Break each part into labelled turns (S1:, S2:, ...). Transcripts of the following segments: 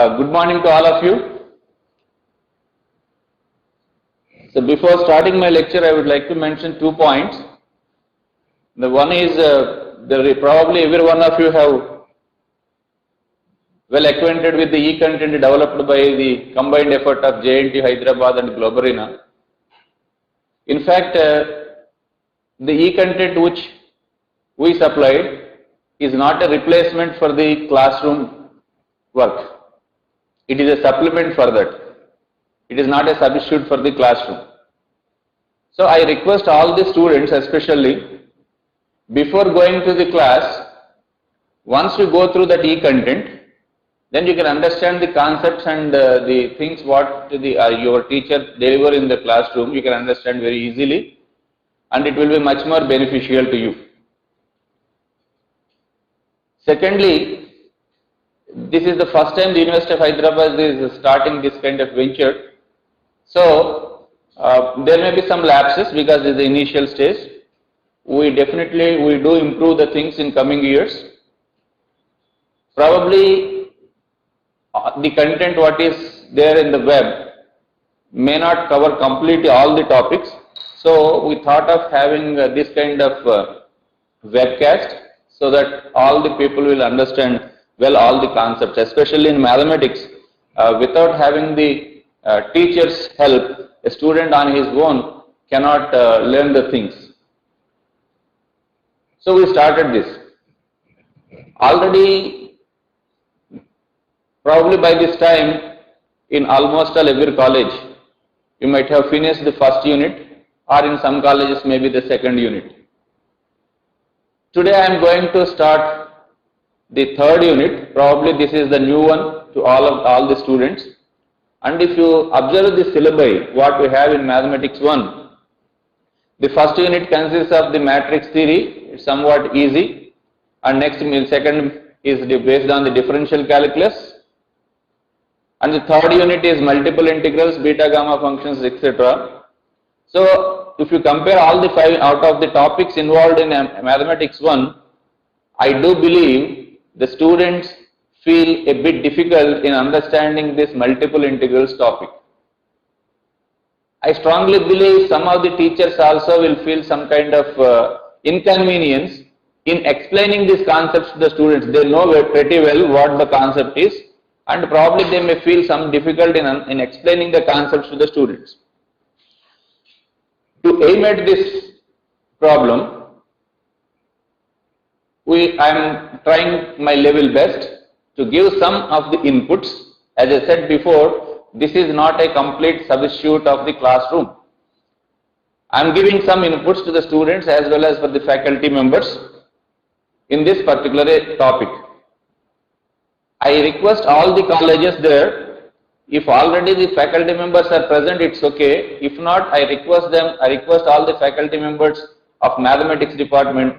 S1: Good morning to all of you. So before starting my lecture, I would like to mention 2 points. The one is probably every one of you have well acquainted with the e-content developed by the combined effort of JNT Hyderabad and Globarina. In fact, the e-content which we supplied is not a replacement for the classroom work. It is a supplement for that. It is not a substitute for the classroom. So I request all the students, especially before going to the class, once you go through that e-content, then you can understand the concepts and the things what your teacher deliver in the classroom. You can understand very easily, and it will be much more beneficial to you. Secondly, this is the first time the University of Hyderabad is starting this kind of venture. So there may be some lapses because it is the initial stage. We do improve the things in coming years. Probably the content what is there in the web may not cover completely all the topics. So we thought of having this kind of webcast so that all the people will understand well all the concepts, especially in mathematics. Without having the teacher's help, a student on his own cannot learn the things. So we started this. Already, probably by this time, in almost all every college, you might have finished the first unit, or in some colleges maybe the second unit. Today I am going to start the third unit. Probably this is the new one to all the students. And if you observe the syllabi, what we have in Mathematics 1, the first unit consists of the matrix theory. It's somewhat easy. And next, second is based on the differential calculus. And the third unit is multiple integrals, beta gamma functions, etc. So if you compare all the 5 out of the topics involved in Mathematics 1, I do believe the students feel a bit difficult in understanding this multiple integrals topic. I strongly believe some of the teachers also will feel some kind of inconvenience in explaining these concepts to the students. They know pretty well what the concept is, and probably they may feel some difficulty in explaining the concepts to the students. To aim at this problem, I am trying my level best to give some of the inputs. As I said before, this is not a complete substitute of the classroom. I am giving some inputs to the students as well as for the faculty members in this particular topic. I request all the colleges there, if already the faculty members are present, it's okay. If not, I request all the faculty members of mathematics department,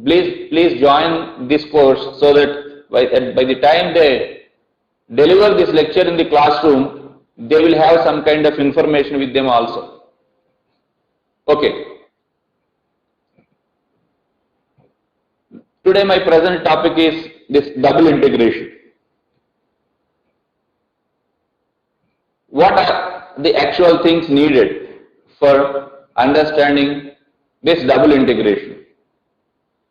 S1: please join this course so that by the time they deliver this lecture in the classroom, they will have some kind of information with them also. Okay. Today my present topic is this double integration. What are the actual things needed for understanding this double integration?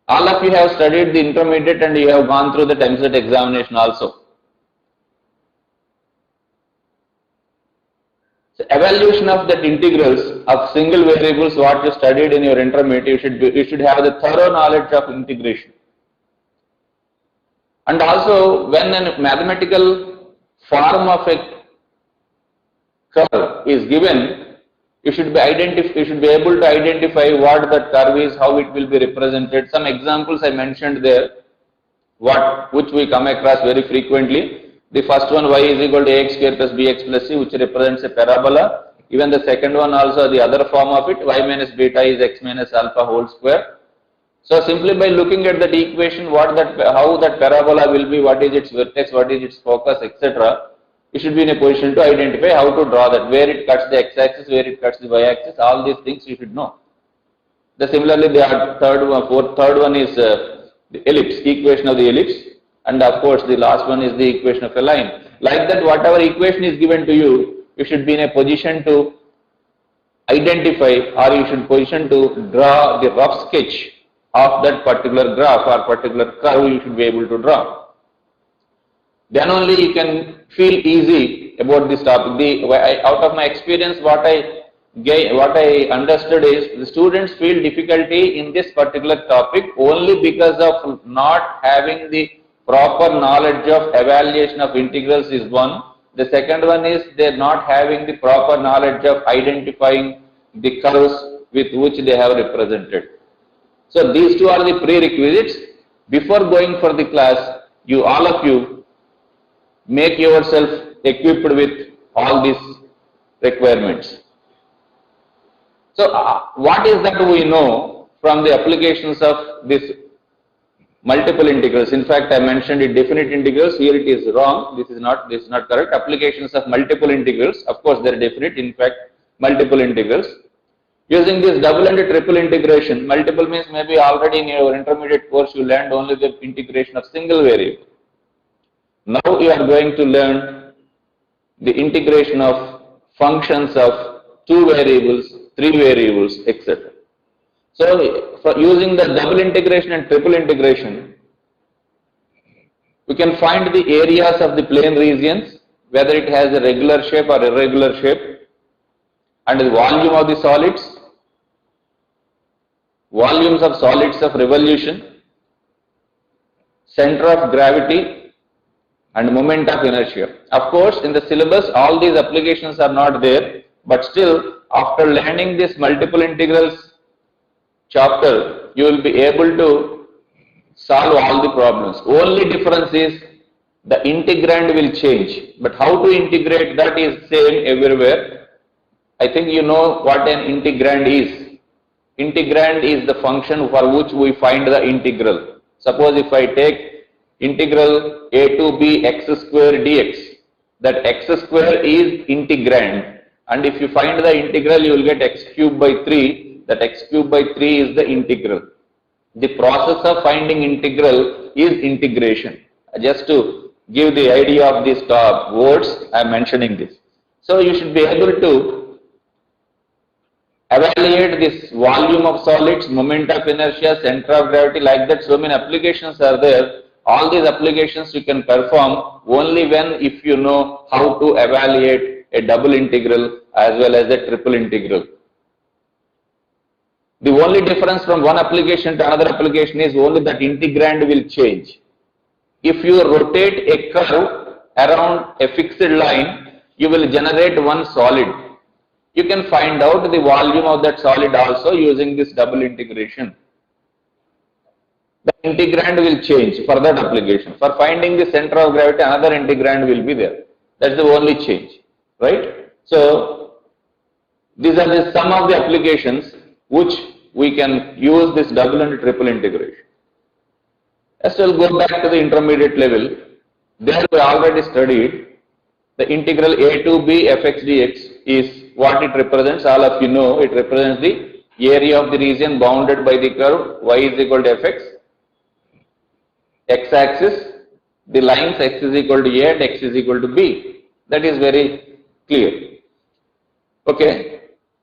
S1: All of you have studied the intermediate and you have gone through the MCET examination also. So evaluation of that integrals of single variables what you studied in your intermediate, you should have the thorough knowledge of integration. And also when a mathematical form of a curve is given, you should be able to identify what that curve is, how it will be represented. Some examples I mentioned there, which we come across very frequently. The first one, y is equal to ax square plus bx plus c, which represents a parabola. Even the second one also, the other form of it, y minus beta is x minus alpha whole square. So simply by looking at that equation, how that parabola will be, what is its vertex, what is its focus, etc. You should be in a position to identify how to draw that, where it cuts the x-axis, where it cuts the y-axis, all these things you should know. Similarly, the third one is the ellipse, equation of the ellipse, and of course the last one is the equation of a line. Like that, whatever equation is given to you, you should be in a position to identify, or you should position to draw the rough sketch of that particular graph or particular curve you should be able to draw. Then only you can feel easy about this topic. Out of my experience, what I understood is the students feel difficulty in this particular topic only because of not having the proper knowledge of evaluation of integrals is one. The second one is they are not having the proper knowledge of identifying the curves with which they have represented. So these two are the prerequisites. Before going for the class, all of you make yourself equipped with all these requirements. So what is that we know from the applications of this multiple integrals? In fact, I mentioned it definite integrals. Here it is wrong. This is not correct. Applications of multiple integrals. Of course, they are definite. In fact, multiple integrals. Using this double and triple integration, multiple means maybe already in your intermediate course you learned only the integration of single variable. Now you are going to learn the integration of functions of 2 variables, 3 variables, etc. So for using the double integration and triple integration, we can find the areas of the plane regions, whether it has a regular shape or irregular shape, and the volume of the solids, volumes of solids of revolution, center of gravity, and moment of inertia. Of course, in the syllabus, all these applications are not there, but still, after learning this multiple integrals chapter, you will be able to solve all the problems. Only difference is the integrand will change, but how to integrate, that is same everywhere. I think you know what an integrand is. Integrand is the function for which we find the integral. Suppose if I take integral a to b x square dx, that x square is integrand, and if you find the integral you will get x cube by 3, that x cube by 3 is the integral. The process of finding integral is integration. Just to give the idea of these words, I am mentioning this. So you should be able to evaluate this volume of solids, moment of inertia, center of gravity, like that. So many applications are there. All these applications you can perform only if you know how to evaluate a double integral as well as a triple integral. The only difference from one application to another application is only that integrand will change. If you rotate a curve around a fixed line, you will generate one solid. You can find out the volume of that solid also using this double integration. The integrand will change for that application. For finding the center of gravity, another integrand will be there. That's the only change, right? So these are the some of the applications which we can use this double and triple integration. As we'll go back to the intermediate level. There we already studied the integral a to b fx dx is what it represents. All of you know it represents the area of the region bounded by the curve y is equal to fx, x-axis, the lines x is equal to a and x is equal to b. That is very clear. Okay.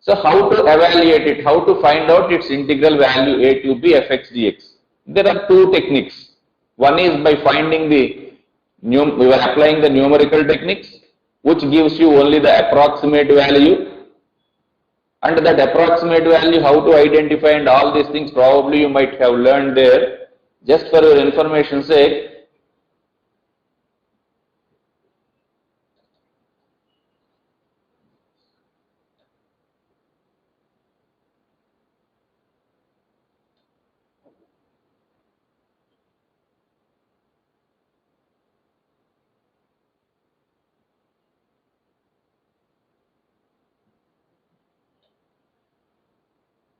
S1: So how to evaluate it? How to find out its integral value a to b fx dx? There are two techniques. One is by finding we were applying the numerical techniques, which gives you only the approximate value, and that approximate value, how to identify and all these things probably you might have learned there. Just for your information's sake,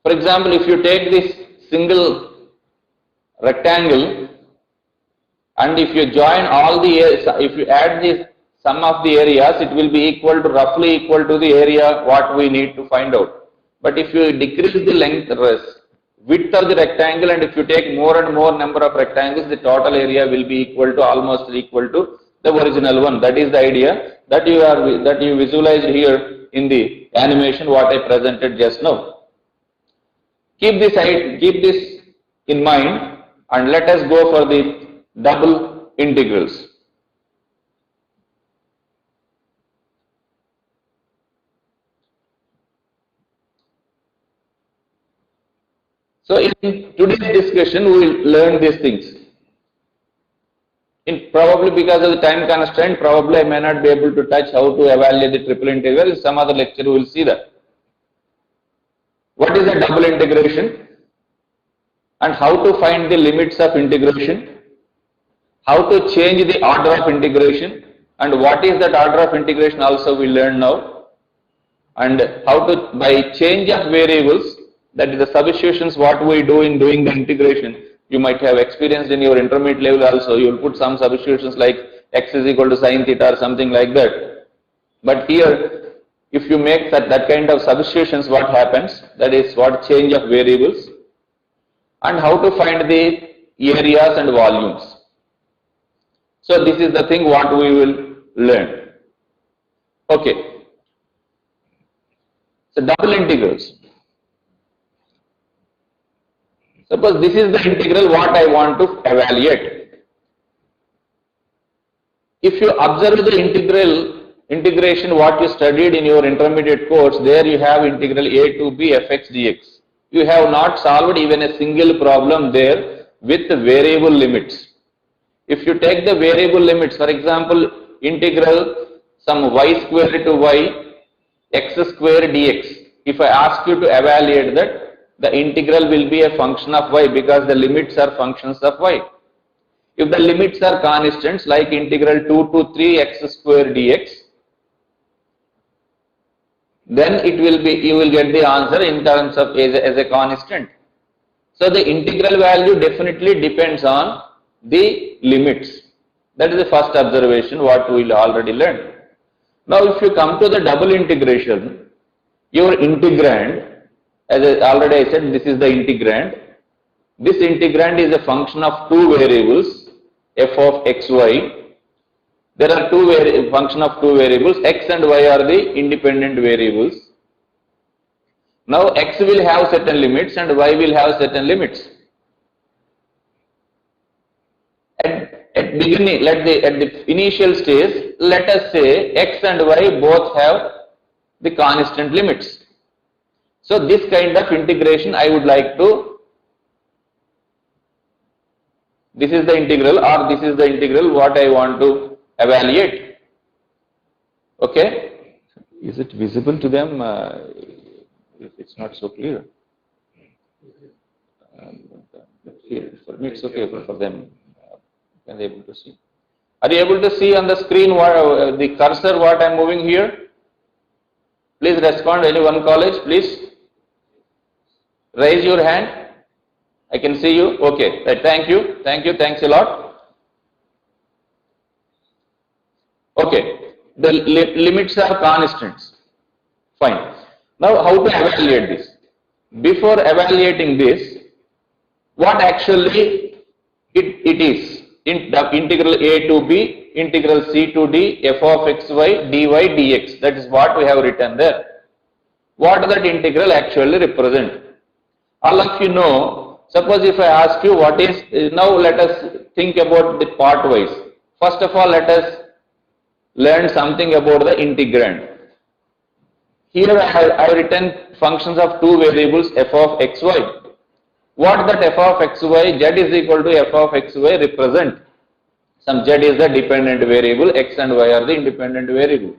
S1: for example, if you take this single rectangle and if you join all the areas, if you add this sum of the areas, it will be roughly equal to the area what we need to find out. But if you decrease the width of the rectangle, and if you take more and more number of rectangles, the total area will be almost equal to the original one. That is the idea that you visualized here in the animation what I presented just now. Keep this in mind and let us go for the double integrals. So in today's discussion, we will learn these things. Probably because of the time constraint, probably I may not be able to touch how to evaluate the triple integral. In some other lecture, we will see that. What is a double integration? And how to find the limits of integration? How to change the order of integration? And what is that order of integration also we learn now. And how to, by change of variables, that is the substitutions what we do in doing the integration. You might have experienced in your intermediate level also. You will put some substitutions like x is equal to sine theta or something like that. But here, if you make that kind of substitutions, what happens? That is what change of variables. And how to find the areas and volumes. So this is the thing what we will learn. Okay. So double integrals. Suppose this is the integral what I want to evaluate. If you observe the integration what you studied in your intermediate course, there you have integral a to b fx dx. You have not solved even a single problem there with variable limits. If you take the variable limits, for example, integral some y square to y x square dx. If I ask you to evaluate that, the integral will be a function of y because the limits are functions of y. If the limits are constants like integral 2 to 3 x square dx, then it will be, you will get the answer in terms of as a constant. So the integral value definitely depends on the limits. That is the first observation what we will already learn. Now if you come to the double integration, your integrand, as already I said, this is the integrand. This integrand is a function of two variables, f of xy. There are function of two variables, x and y are the independent variables. Now x will have certain limits and y will have certain limits. At beginning, at the initial stage, let us say x and y both have the constant limits. So this kind of integration I would like to, this is the integral or this is the integral what I want to evaluate. Okay? Is it visible to them? It's not so clear. For me it's okay, but for them, can they able to see? Are you able to see on the screen what, the cursor what I am moving here? Please respond, any one college, please. Raise your hand. I can see you. Okay. Thank you. Thank you. Thanks a lot. Okay. The limits are constants. Fine. Now, how to evaluate this? Before evaluating this, what actually it is? Integral a to b, integral c to d, f of xy, dy dx. That is what we have written there. What that integral actually represent? All of you know, suppose if I ask you what is, now let us think about the part wise. First of all, let us learn something about the integrand. Here I have written functions of two variables f of xy. What that f of xy, z is equal to f of xy represent? Some z is the dependent variable, x and y are the independent variable.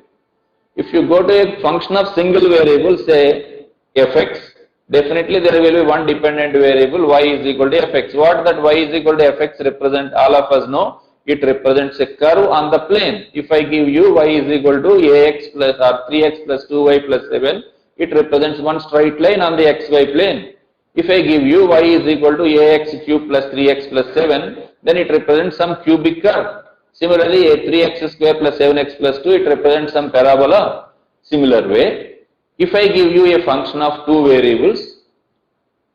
S1: If you go to a function of single variable, say fx, definitely there will be one dependent variable, y is equal to fx. What that y is equal to fx represent, all of us know, it represents a curve on the plane. If I give you y is equal to ax plus or 3x plus 2y plus 7, it represents one straight line on the xy plane. If I give you y is equal to ax cube plus 3x plus 7, then it represents some cubic curve. Similarly, a 3x square plus 7x plus 2, it represents some parabola. Similar way, if I give you a function of two variables,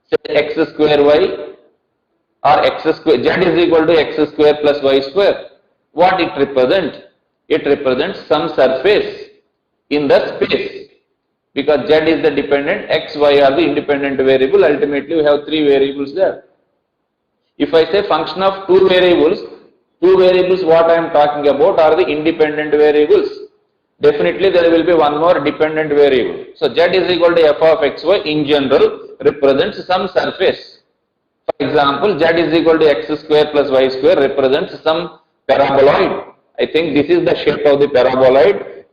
S1: say x square y or x square, z is equal to x square plus y square. what it represents? It represents some surface in the space, because z is the dependent, x, y are the independent variable. Ultimately, we have three variables there. If I say function of two variables what I am talking about are the independent variables. Definitely there will be one more dependent variable. So z is equal to f of xy in general represents some surface. For example, z is equal to x square plus y square represents some paraboloid. I think this is the shape of the paraboloid.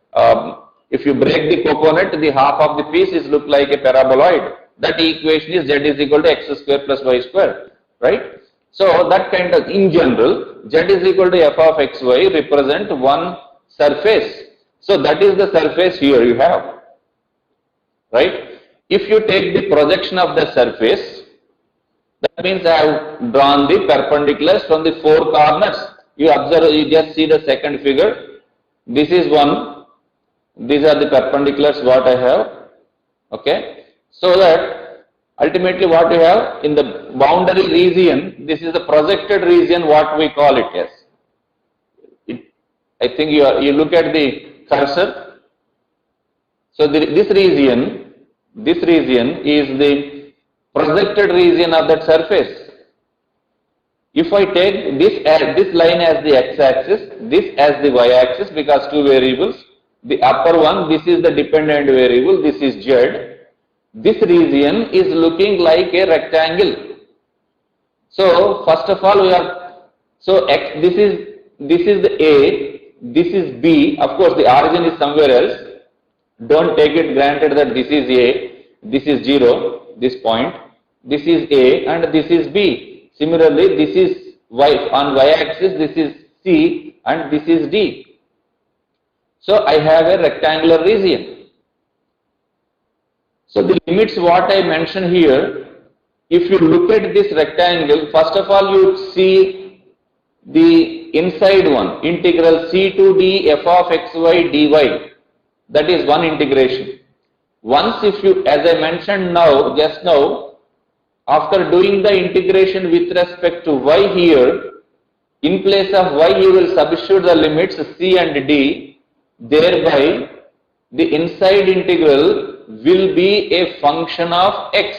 S1: If you break the coconut, the half of the piece is look like a paraboloid. That equation is z is equal to x square plus y square, right? So that kind of, in general, z is equal to f of xy represent one surface. So that is the surface here you have, right? If you take the projection of the surface, that means I have drawn the perpendiculars from the four corners. You observe, you just see the second figure. This is one. These are the perpendiculars what I have. Okay. So that ultimately what you have in the boundary region, this is the projected region what we call it as. I think you look at the cursor. So this region is the projected region of that surface. If I take this line as the x-axis, this as the y-axis, because two variables, the upper one, this is the dependent variable, this is z. This region is looking like a rectangle. So first of all, x, this is the A, this is B. Of course, the origin is somewhere else. Don't take it granted that this is A, this is 0, this point. This is A and this is B. Similarly, this is Y on y-axis, this is C and this is D. So I have a rectangular region. So the limits what I mentioned here, if you look at this rectangle, first of all you see the inside one, integral c to d f of xy dy. That is one integration. Once if you, as I mentioned now, just now, after doing the integration with respect to y here, in place of y you will substitute the limits c and d, thereby the inside integral will be a function of x.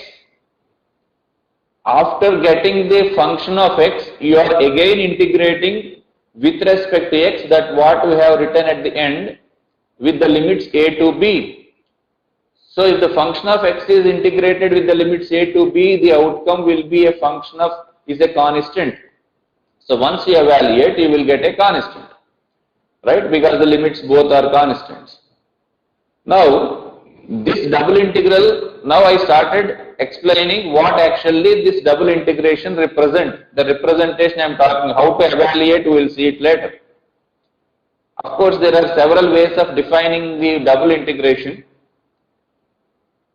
S1: After getting the function of x, you are again integrating with respect to x, that what we have written at the end with the limits a to b. So if the function of x is integrated with the limits a to b, the outcome will be a function of, is a constant. So once you evaluate, you will get a constant, right? Because the limits both are constants. Now, this double integral, now I started explaining what actually this double integration represent. The representation I am talking, how to evaluate, we will see it later. Of course, there are several ways of defining the double integration.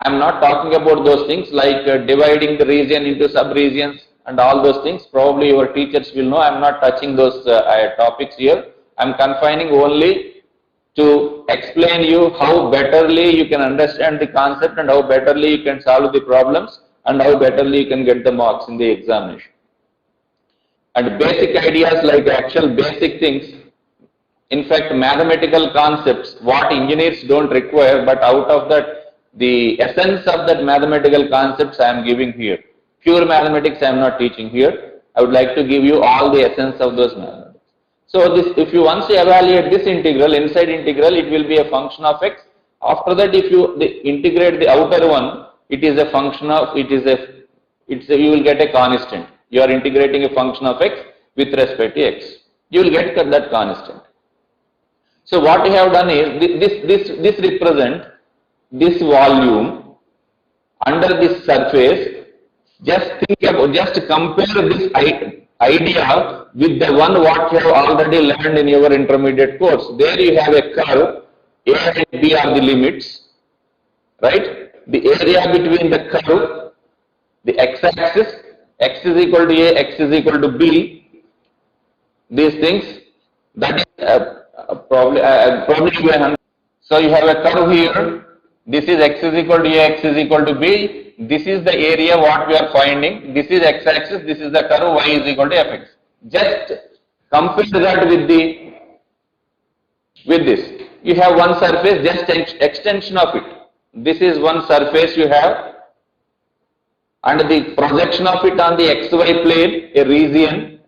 S1: I am not talking about those things like dividing the region into sub-regions and all those things. Probably your teachers will know. I am not touching those topics here. I am confining only to explain you how betterly you can understand the concept and how betterly you can solve the problems and how betterly you can get the marks in the examination. And basic ideas like actual basic things, in fact mathematical concepts, what engineers don't require, but out of that, the essence of that mathematical concepts I am giving here. Pure mathematics I am not teaching here. I would like to give you all the essence of those mathematics. So this, if you once you evaluate this integral, inside integral, it will be a function of x. After that, if you integrate the outer one, it is a function of, you will get a constant. You are integrating a function of x with respect to x. You will get that constant. So what we have done is, this represent this volume under this surface. Just think about, just compare this idea with the one what you have already learned in your intermediate course. There you have a curve, A and B are the limits, right? The area between the curve, the x-axis, x is equal to A, x is equal to B, these things, that is probably so you have a curve here. This is x is equal to A, x is equal to B. This is the area what we are finding. This is x-axis, this is the curve, y is equal to fx. Just Compare that with this. You have one surface, just extension of it. This is one surface you have, and the projection of it on the xy plane, a region,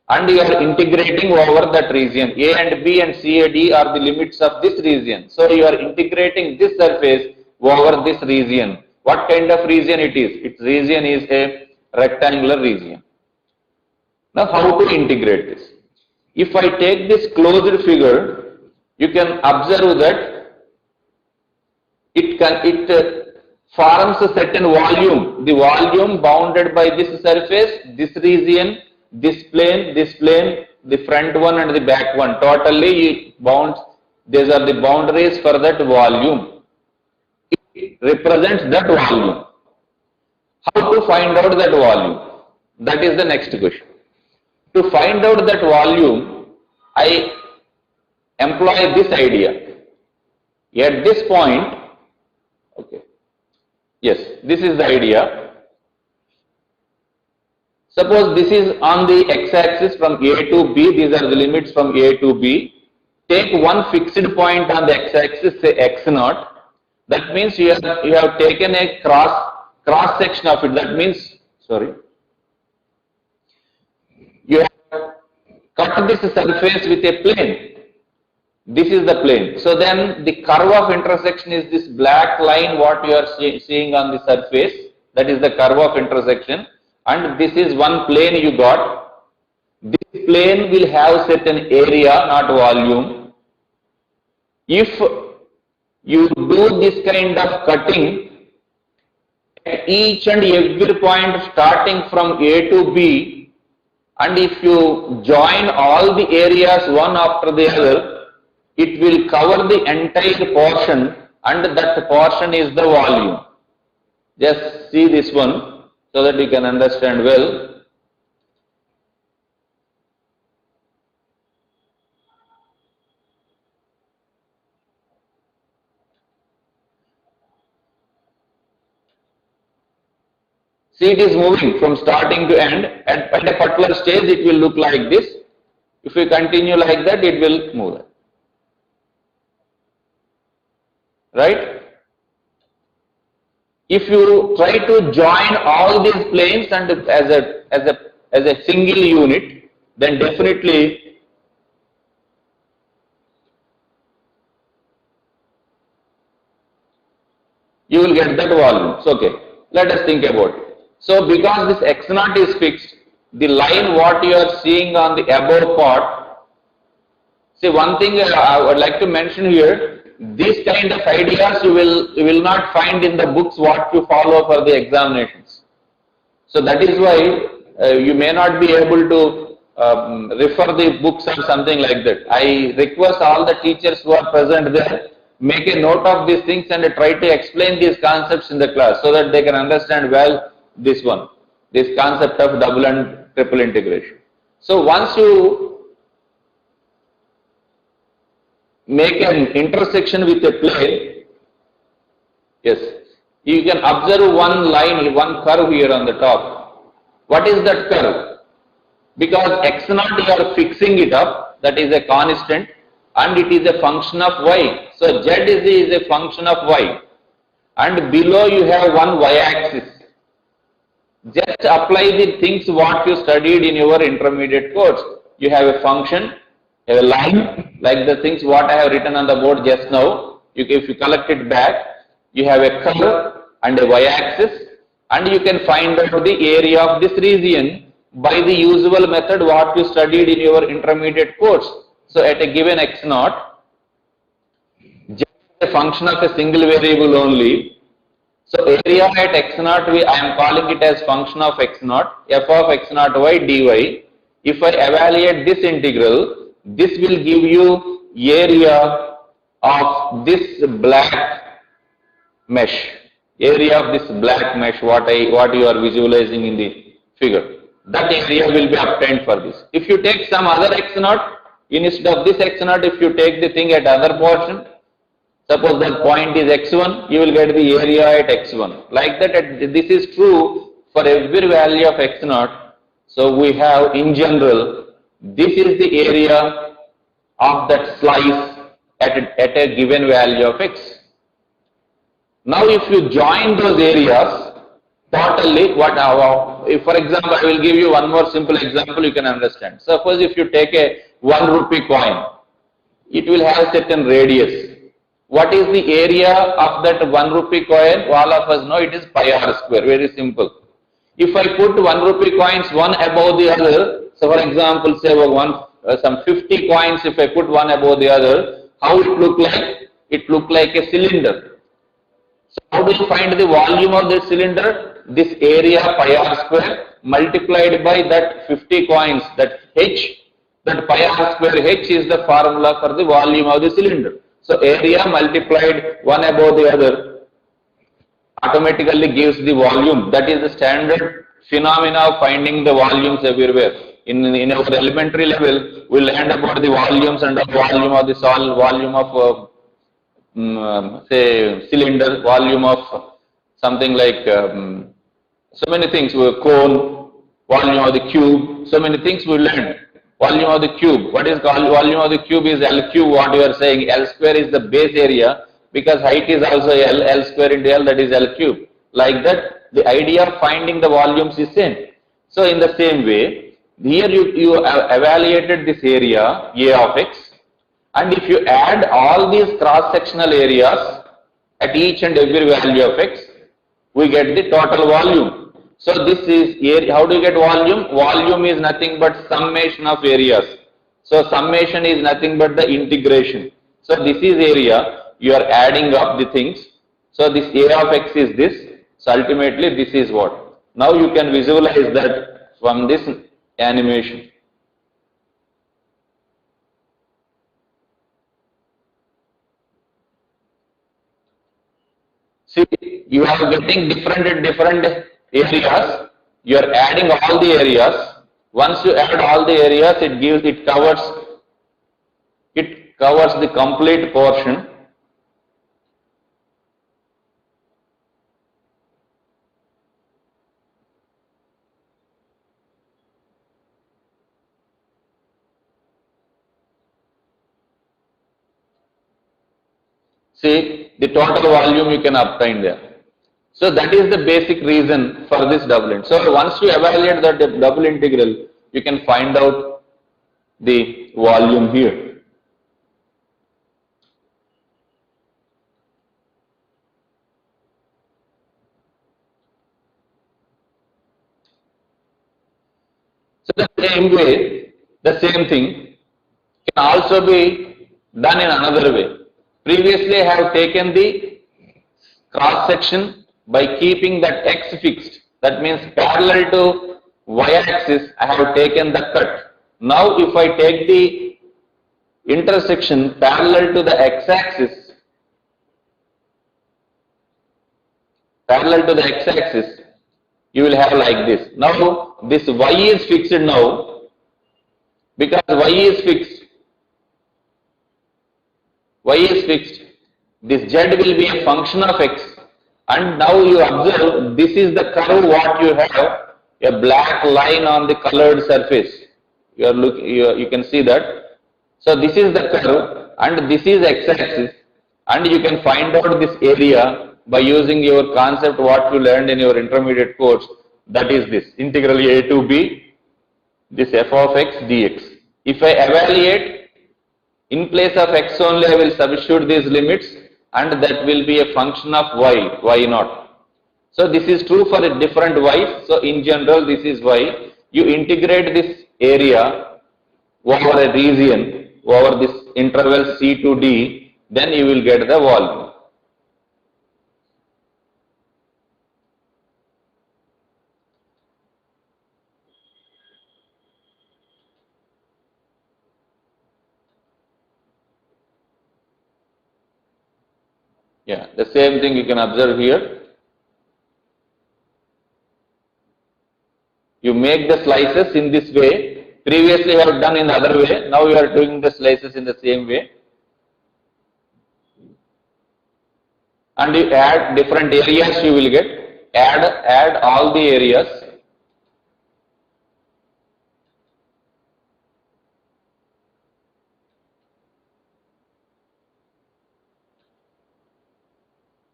S1: and you are integrating over that region. A and B and CAD are the limits of this region. So you are integrating this surface over this region. What kind of region it is? Its region is a rectangular region. Now how to integrate this? If I take this closed figure, you can observe that it forms a certain volume. The volume bounded by this surface, this region, this plane, the front one and the back one. Totally it bounds. These are the boundaries for that volume. It represents that volume. How to find out that volume? That is the next question. To find out that volume, I employ this idea. At this point, okay, yes, this is the idea. Suppose this is on the x-axis from A to B, these are the limits from A to B. Take one fixed point on the x-axis, say x0. That means you have taken a cross section of it. That means, you have cut this surface with a plane. This is the plane. So then the curve of intersection is this black line what you are seeing on the surface. That is the curve of intersection. And this is one plane you got. This plane will have certain area, not volume. If you do this kind of cutting at each and every point starting from A to B, and if you join all the areas one after the other, it will cover the entire portion, and that portion is the volume. Just see this one so that you can understand well. See, it is moving from starting to end. At a particular stage, it will look like this. If we continue like that, it will move. Right? If you try to join all these planes and as a single unit, then definitely you will get that volume. So, okay, let us think about it. So, because this x0 is fixed, the line what you are seeing on the above part, see, one thing I would like to mention here, these kind of ideas you will not find in the books what you follow for the examinations. So that is why you may not be able to refer the books or something like that. I request all the teachers who are present there, make a note of these things and try to explain these concepts in the class so that they can understand well this concept of double and triple integration. So once you make an intersection with a plane, yes, you can observe one line, one curve here on the top. What is that curve? Because x0 you are fixing it up, that is a constant, and it is a function of y. So z is a function of y, and below you have one y-axis. Just apply the things what you studied in your intermediate course. You have a function, a line, like the things what I have written on the board just now. If you collect it back, you have a curve and a y-axis, and you can find out the area of this region by the usual method what you studied in your intermediate course. So at a given x0, just a function of a single variable only. So area at x0, I am calling it as function of x0, f of x0 y dy. If I evaluate this integral, this will give you area of this black mesh. Area of this black mesh, what you are visualizing in the figure. That area will be obtained for this. If you take some other x0, instead of this x0, if you take the thing at other portion, suppose that point is x1, you will get the area at x1. Like that, this is true for every value of x0. So we have in general This is the area of that slice at a given value of x. Now if you join those areas, totally if for example, I will give you one more simple example you can understand. Suppose if you take a 1 rupee coin, it will have a certain radius. What is the area of that 1 rupee coin? All of us know it is pi r square, very simple. If I put 1 rupee coins one above the other, so for example, say some 50 coins, if I put one above the other, how it look like? It look like a cylinder. So how do you find the volume of this cylinder? This area pi r square multiplied by that 50 coins, that h, that pi r square h is the formula for the volume of the cylinder. So area multiplied one above the other automatically gives the volume. That is the standard phenomena of finding the volumes everywhere. In our elementary level, we learned about the volumes and the volume of the solid, volume of say cylinder, volume of something like so many things, cone, volume of the cube, so many things we learned. Volume of the cube, what is called volume of the cube is L cube, what you are saying, L square is the base area, because height is also L square into L, that is L cube. Like that, the idea of finding the volumes is same. So in the same way, here you evaluated this area, A of x, and if you add all these cross-sectional areas at each and every value of x, we get the total volume. So this is area. How do you get volume? Volume is nothing but summation of areas. So summation is nothing but the integration. So this is area. You are adding up the things. So this A of x is this. So ultimately this is what. Now you can visualize that from this animation. See, you are getting different areas. You are adding all the areas. Once you add all the areas, it covers the complete portion. See, the total volume you can obtain there. So that is the basic reason for this double integral. So once you evaluate the double integral, you can find out the volume here. So the same way, the same thing can also be done in another way. Previously I have taken the cross section by keeping that x fixed. That means parallel to y-axis, I have taken the cut. Now if I take the intersection parallel to the x-axis, you will have like this. Now this y is fixed now, because y is fixed, this z will be a function of x. And now you observe, this is the curve what you have, a black line on the colored surface. You can see that. So this is the curve and this is x-axis, and you can find out this area by using your concept what you learned in your intermediate course. That is this integral a to b, this f of x dx. If I evaluate, in place of x only I will substitute these limits, and that will be a function of y naught. So this is true for a different y. So in general this is y. You integrate this area over a region, over this interval c to d, then you will get the volume. Yeah, the same thing you can observe here. You make the slices in this way. Previously you have done in the other way. Now you are doing the slices in the same way. And you add different areas you will get. Add all the areas.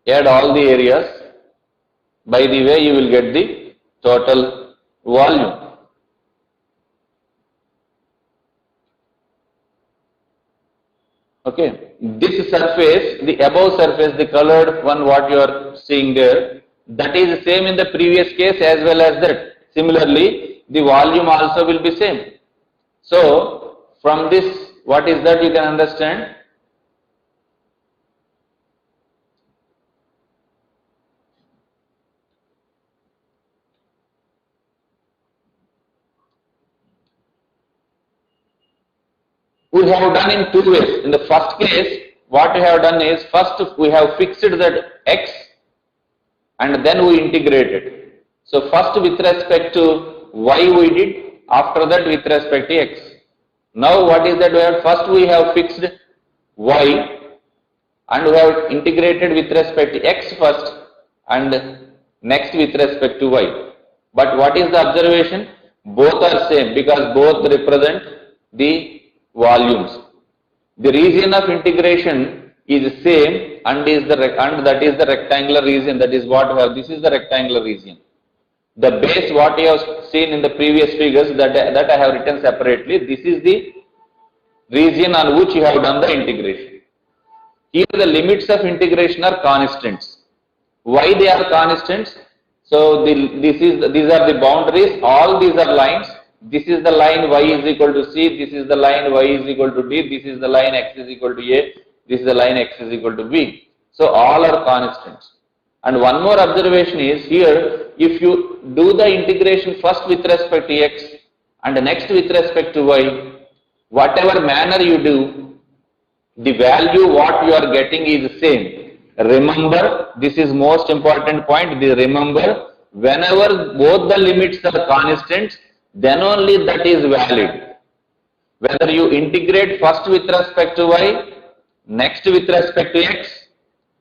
S1: add all the areas. By the way, you will get the total volume. Okay, this surface, the above surface, the colored one what you are seeing there, that is the same in the previous case as well as that. Similarly, the volume also will be same. So, from this, what is that you can understand? We have done in two ways. In the first case, what we have done is, first we have fixed that x and then we integrated. So first with respect to y we did, after that with respect to x. Now what is that we have? First we have fixed y and we have integrated with respect to x first and next with respect to y. But what is the observation? Both are same because both represent the volumes. The region of integration is same and that is the rectangular region. That is what we have. This is the rectangular region. The base what you have seen in the previous figures that I have written separately. This is the region on which you have done the integration. Here the limits of integration are constants. Why they are constants? So these are the boundaries. All these are lines. This is the line y is equal to c. This is the line y is equal to d. This is the line x is equal to a. This is the line x is equal to b. So all are constants. And one more observation is here, if you do the integration first with respect to x and next with respect to y, whatever manner you do, the value what you are getting is same. Remember, this is most important point. Remember, whenever both the limits are constants, then only that is valid. Whether you integrate first with respect to y, next with respect to x,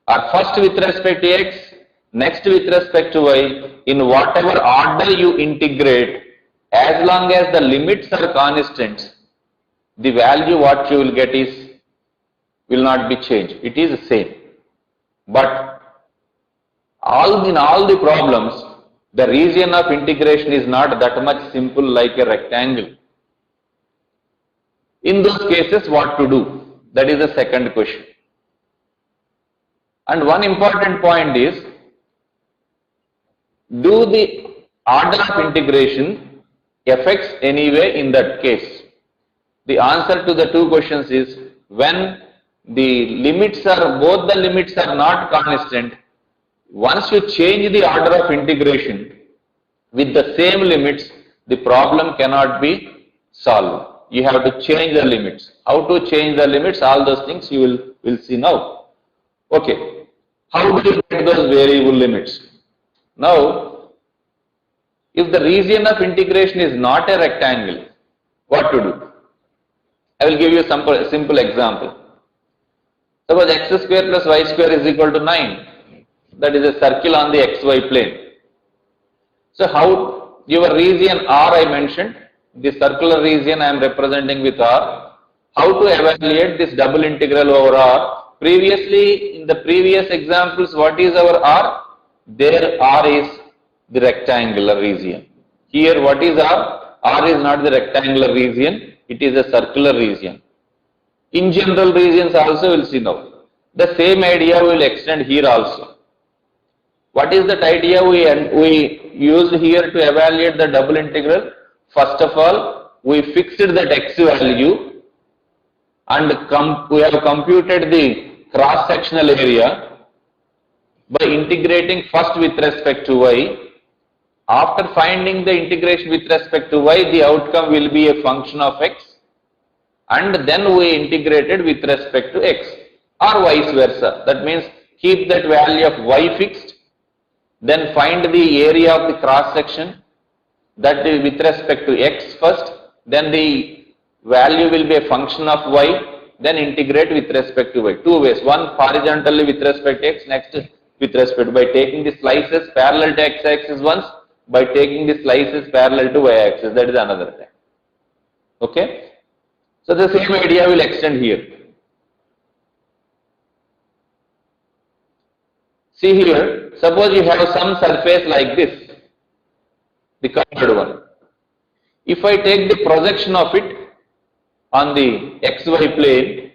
S1: or first with respect to x, next with respect to y, in whatever order you integrate, as long as the limits are constants, the value what you will get will not be changed. It is the same. But in all the problems, the region of integration is not that much simple like a rectangle. In those cases, what to do? That is the second question. And one important point is, do the order of integration affects anyway in that case? The answer to the two questions is, when both the limits are not constant, once you change the order of integration with the same limits, the problem cannot be solved. You have to change the limits. How to change the limits? All those things you will see now. Okay. How do you get those variable limits? Now, if the region of integration is not a rectangle, what to do? I will give you a simple example. Suppose x square plus y square is equal to 9. That is a circle on the xy plane. So how your region R I mentioned, the circular region I am representing with R. How to evaluate this double integral over R? Previously, in the previous examples, what is our R? There R is the rectangular region. Here what is R? R is not the rectangular region, it is a circular region. In general regions also we will see now. The same idea will extend here also. What is that idea we used here to evaluate the double integral? First of all, we fixed that x value and we have computed the cross-sectional area by integrating first with respect to y. After finding the integration with respect to y, the outcome will be a function of x, and then we integrated with respect to x, or vice versa. That means keep that value of y fixed, then find the area of the cross section, that is with respect to x first, then the value will be a function of y, then integrate with respect to y. Two ways, one horizontally with respect to x, next with respect by taking the slices parallel to x axis once, by taking the slices parallel to y axis, that is another thing. Okay? So the same idea will extend here. See here, suppose you have some surface like this, the colored one. If I take the projection of it on the xy plane,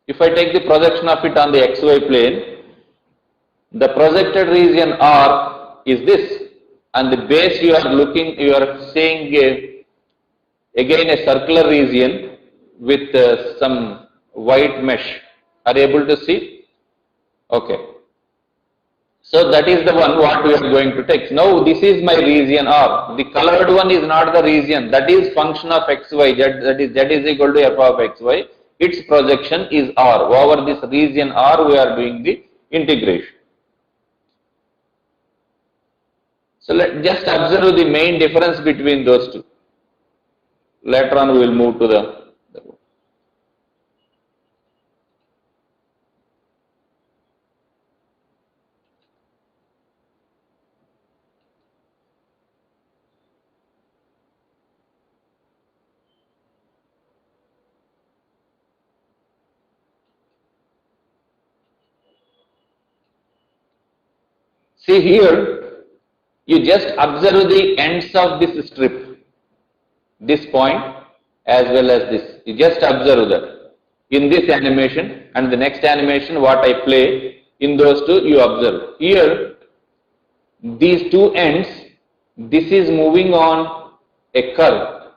S1: if I take the projection of it on the xy plane, the projected region R is this, and the base you are seeing again a circular region with some white mesh. Are you able to see? Okay. So that is the one what we are going to take. Now this is my region R. The colored one is not the region. That is function of xy. That is z is equal to f of xy. Its projection is R. Over this region R we are doing the integration. So just observe the main difference between those two. Later on we will move to the see here, you just observe the ends of this strip, this point as well as this. You just observe that in this animation and the next animation what I play, in those two you observe. Here, these two ends, this is moving on a curve.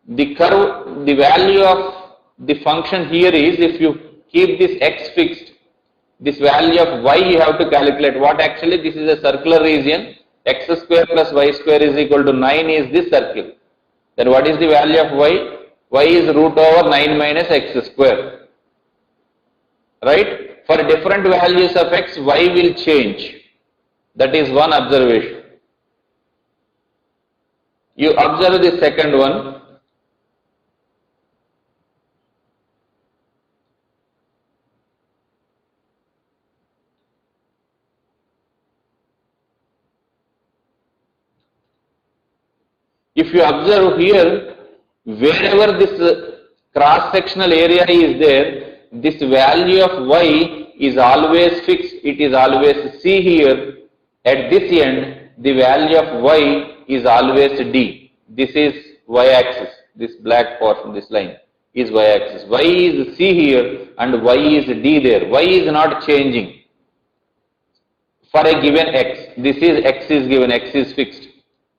S1: The curve, the value of the function here is, if you keep this x fixed, this value of y you have to calculate. What actually, this is a circular region, x square plus y square is equal to 9 is this circle. Then what is the value of y? Y is root over 9 minus x square. Right? For different values of x, y will change. That is one observation. You observe the second one. If you observe here, wherever this cross-sectional area is there, this value of y is always fixed. It is always, see here, at this end, the value of y is always d. This is y-axis. This black portion, this line is y-axis. Y is c here and y is d there. Y is not changing for a given x. This is x is given, x is fixed.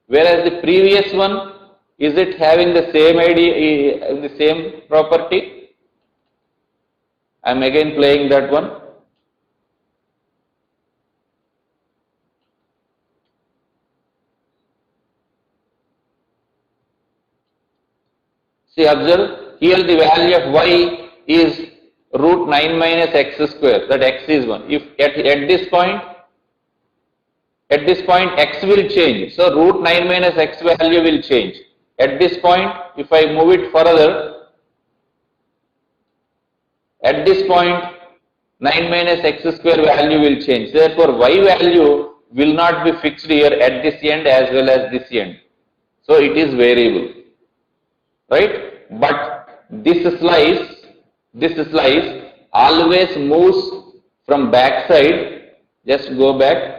S1: Whereas the previous one, is it having the same idea, the same property? I am again playing that one. See, observe, here the value of y is root 9 minus x square, that x is 1. If at this point x will change, so root 9 minus x value will change. At this point, if I move it further, at this point 9 minus x square value will change. Therefore, y value will not be fixed here at this end as well as this end. So it is variable, right? But this slice always moves from back side. Just go back.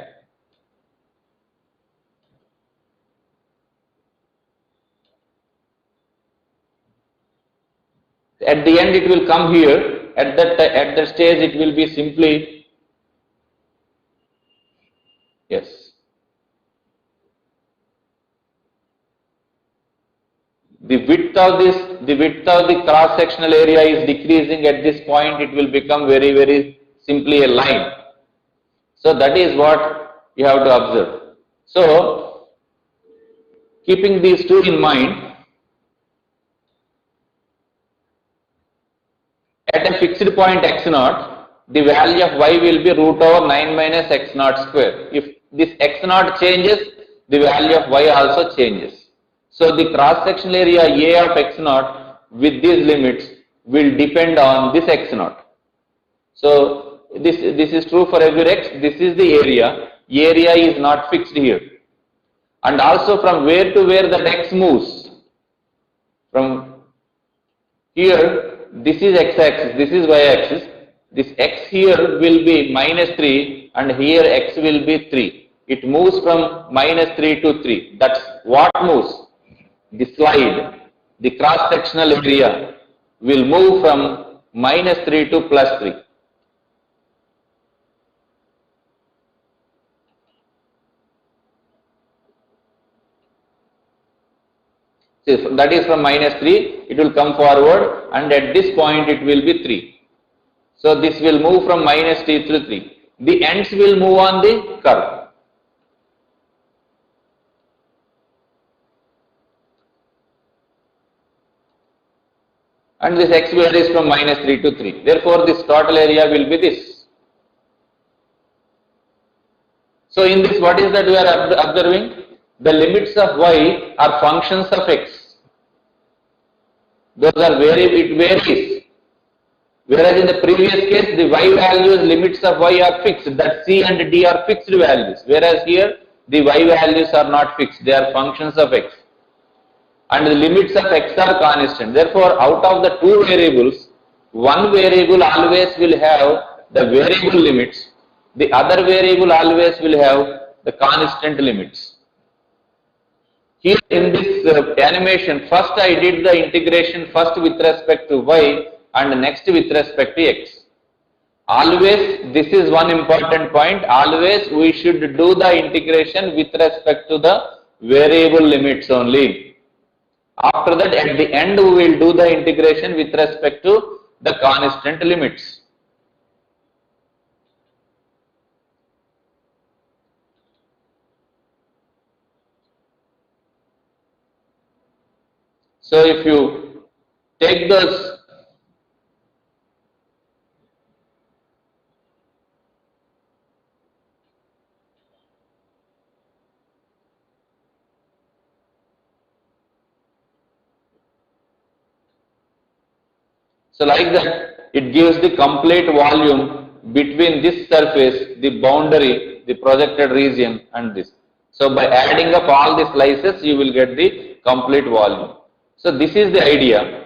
S1: At the end it will come here, at that stage it will be simply, yes. The width of the cross sectional area is decreasing. At this point it will become very, very simply a line. So that is what you have to observe. So keeping these two in mind, at a fixed point x0, the value of y will be root over 9 minus x0 square. If this x0 changes, the value of y also changes. So the cross-sectional area A of x0 with these limits will depend on this x0. So this is true for every x. This is the area. Area is not fixed here. And also from where to where that x moves. From here this is x-axis, this is y-axis. This x here will be minus 3 and here x will be 3. It moves from minus 3 to 3. That's what moves. The slide, the cross-sectional area will move from minus 3 to plus 3. So that is from minus 3, it will come forward and at this point it will be 3. So this will move from minus 3 to 3. The ends will move on the curve. And this x varies from minus 3 to 3. Therefore, this total area will be this. So in this, what is that we are observing? The limits of y are functions of x. Those are it varies. Whereas in the previous case, the y values, limits of y are fixed. That c and d are fixed values. Whereas here, the y values are not fixed. They are functions of x. And the limits of x are constant. Therefore, out of the two variables, one variable always will have the variable limits. The other variable always will have the constant limits. Here in this animation, first I did the integration first with respect to y and next with respect to x. Always, this is one important point, always we should do the integration with respect to the variable limits only. After that, at the end, we will do the integration with respect to the constant limits. So if you take those so like that, it gives the complete volume between this surface, the boundary, the projected region and this. So by adding up all the slices, you will get the complete volume. So this is the idea.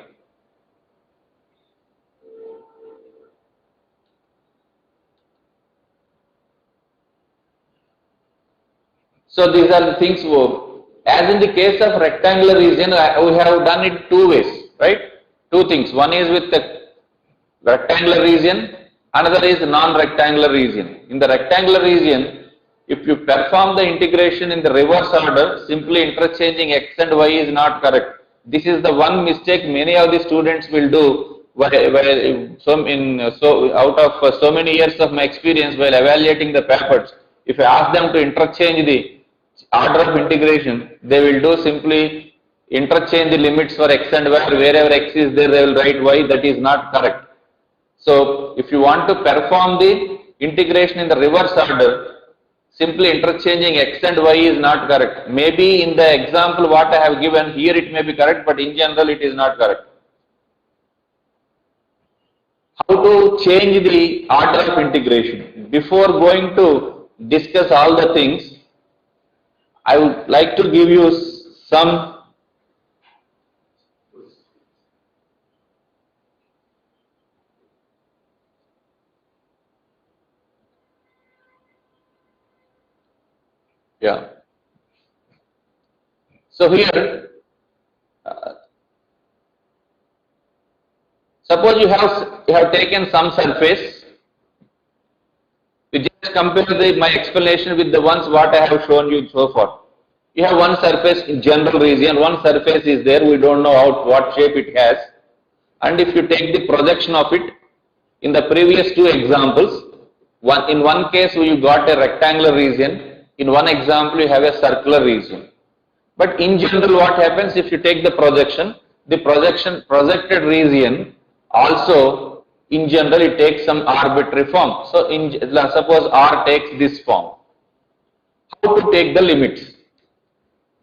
S1: So these are the things, as in the case of rectangular region, we have done it two ways, right? Two things. One is with the rectangular region, another is non-rectangular region. In the rectangular region, if you perform the integration in the reverse order, simply interchanging x and y is not correct. This is the one mistake many of the students will do. Out of so many years of my experience while evaluating the papers, if I ask them to interchange the order of integration, they will do simply interchange the limits for x and y. Wherever x is there, they will write y. That is not correct. So if you want to perform the integration in the reverse order, simply interchanging x and y is not correct. Maybe in the example what I have given here it may be correct, but in general it is not correct. How to change the order of integration? Before going to discuss all the things, I would like to give you some So here, suppose you have taken some surface. You just compare my explanation with the ones what I have shown you so far. You have one surface in general region, one surface is there, we don't know what shape it has. And if you take the projection of it, in the previous two examples, in one case you got a rectangular region, in one example you have a circular region. But in general what happens if you take the projection projected region also in general it takes some arbitrary form. So suppose R takes this form. How to take the limits?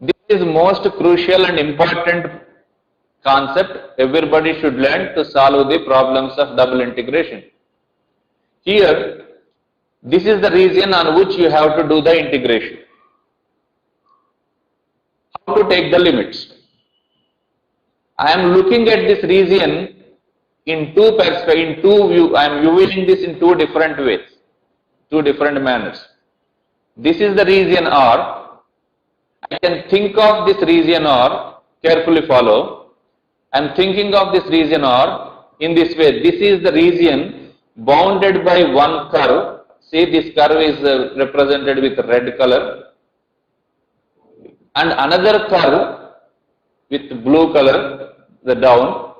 S1: This is most crucial and important concept everybody should learn to solve the problems of double integration. Here, this is the region on which you have to do the integration. To take the limits. I am looking at this region in two perspectives, in two view, I am viewing this in two different ways, two different manners. This is the region R. I can think of this region R, carefully follow. I am thinking of this region R in this way. This is the region bounded by one curve. See, this curve is represented with red color. And another curve with blue color, the down.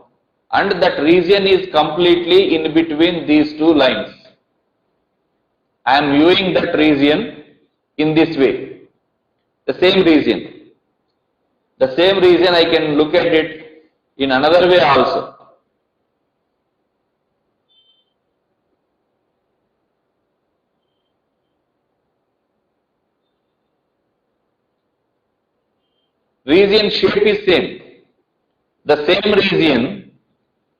S1: And that region is completely in between these two lines. I am viewing that region in this way. The same region. The same region I can look at it in another way also. Region shape is same. The same region,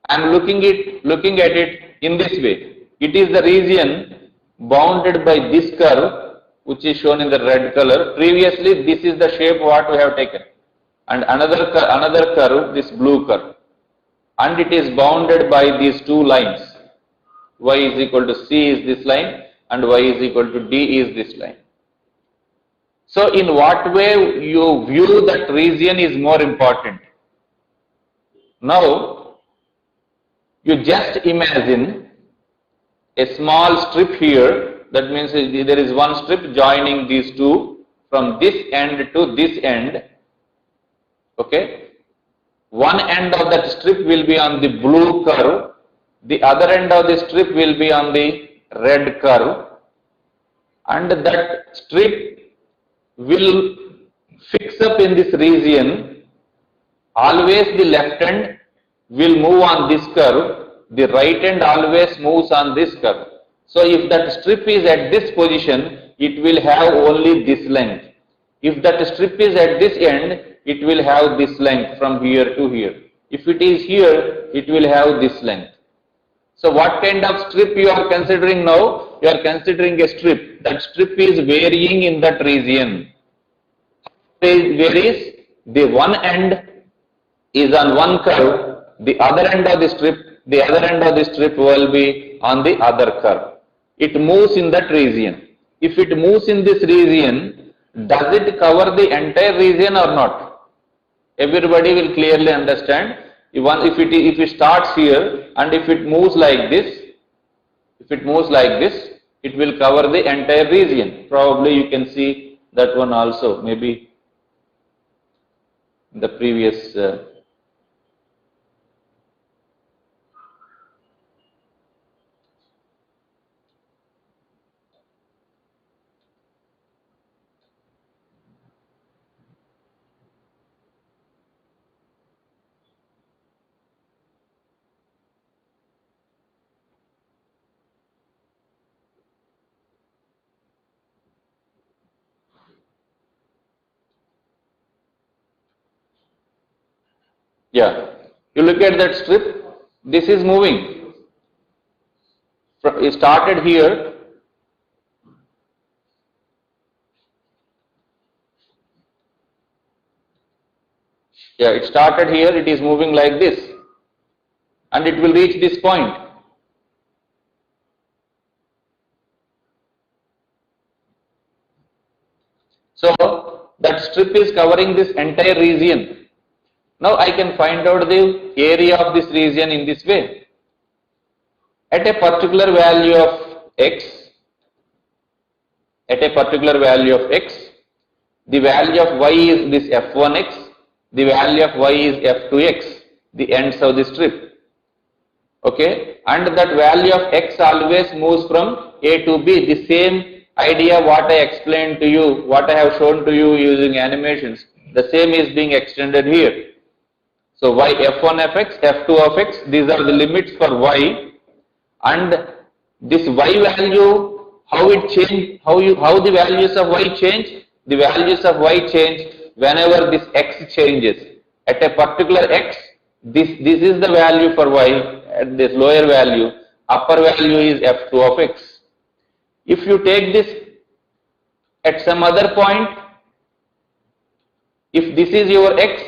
S1: I am looking at it in this way. It is the region bounded by this curve, which is shown in the red color. Previously, this is the shape what we have taken. And another curve, this blue curve. And it is bounded by these two lines. Y is equal to C is this line and Y is equal to D is this line. So in what way you view that region is more important. Now, you just imagine a small strip here. That means there is one strip joining these two from this end to this end. Okay. One end of that strip will be on the blue curve. The other end of the strip will be on the red curve. And that strip will fix up in this region. Always the left end will move on this curve. The right end always moves on this curve. So if that strip is at this position, it will have only this length. If that strip is at this end, it will have this length from here to here. If it is here, it will have this length. So what kind of strip you are considering now? You are considering a strip. That strip is varying in that region. Varies, the one end is on one curve, the other end of the strip will be on the other curve. It moves in that region. If it moves in this region, does it cover the entire region or not? Everybody will clearly understand. If it starts here and if it moves like this, it will cover the entire region. Probably you can see that one also, maybe in the previous yeah, you look at that strip, this is moving. It started here, it is moving like this and it will reach this point. So that strip is covering this entire region. Now I can find out the area of this region in this way. At a particular value of x, the value of y is this f1x, the value of y is f2x, the ends of the strip. Okay, and that value of x always moves from A to B. The same idea what I explained to you, what I have shown to you using animations, the same is being extended here. So y f1 of x, f2 of x, these are the limits for y, and this y value, how it change, how the values of y change? The values of y change whenever this x changes. At a particular x, this is the value for y at this lower value, upper value is f2 of x. If you take this at some other point, if this is your x,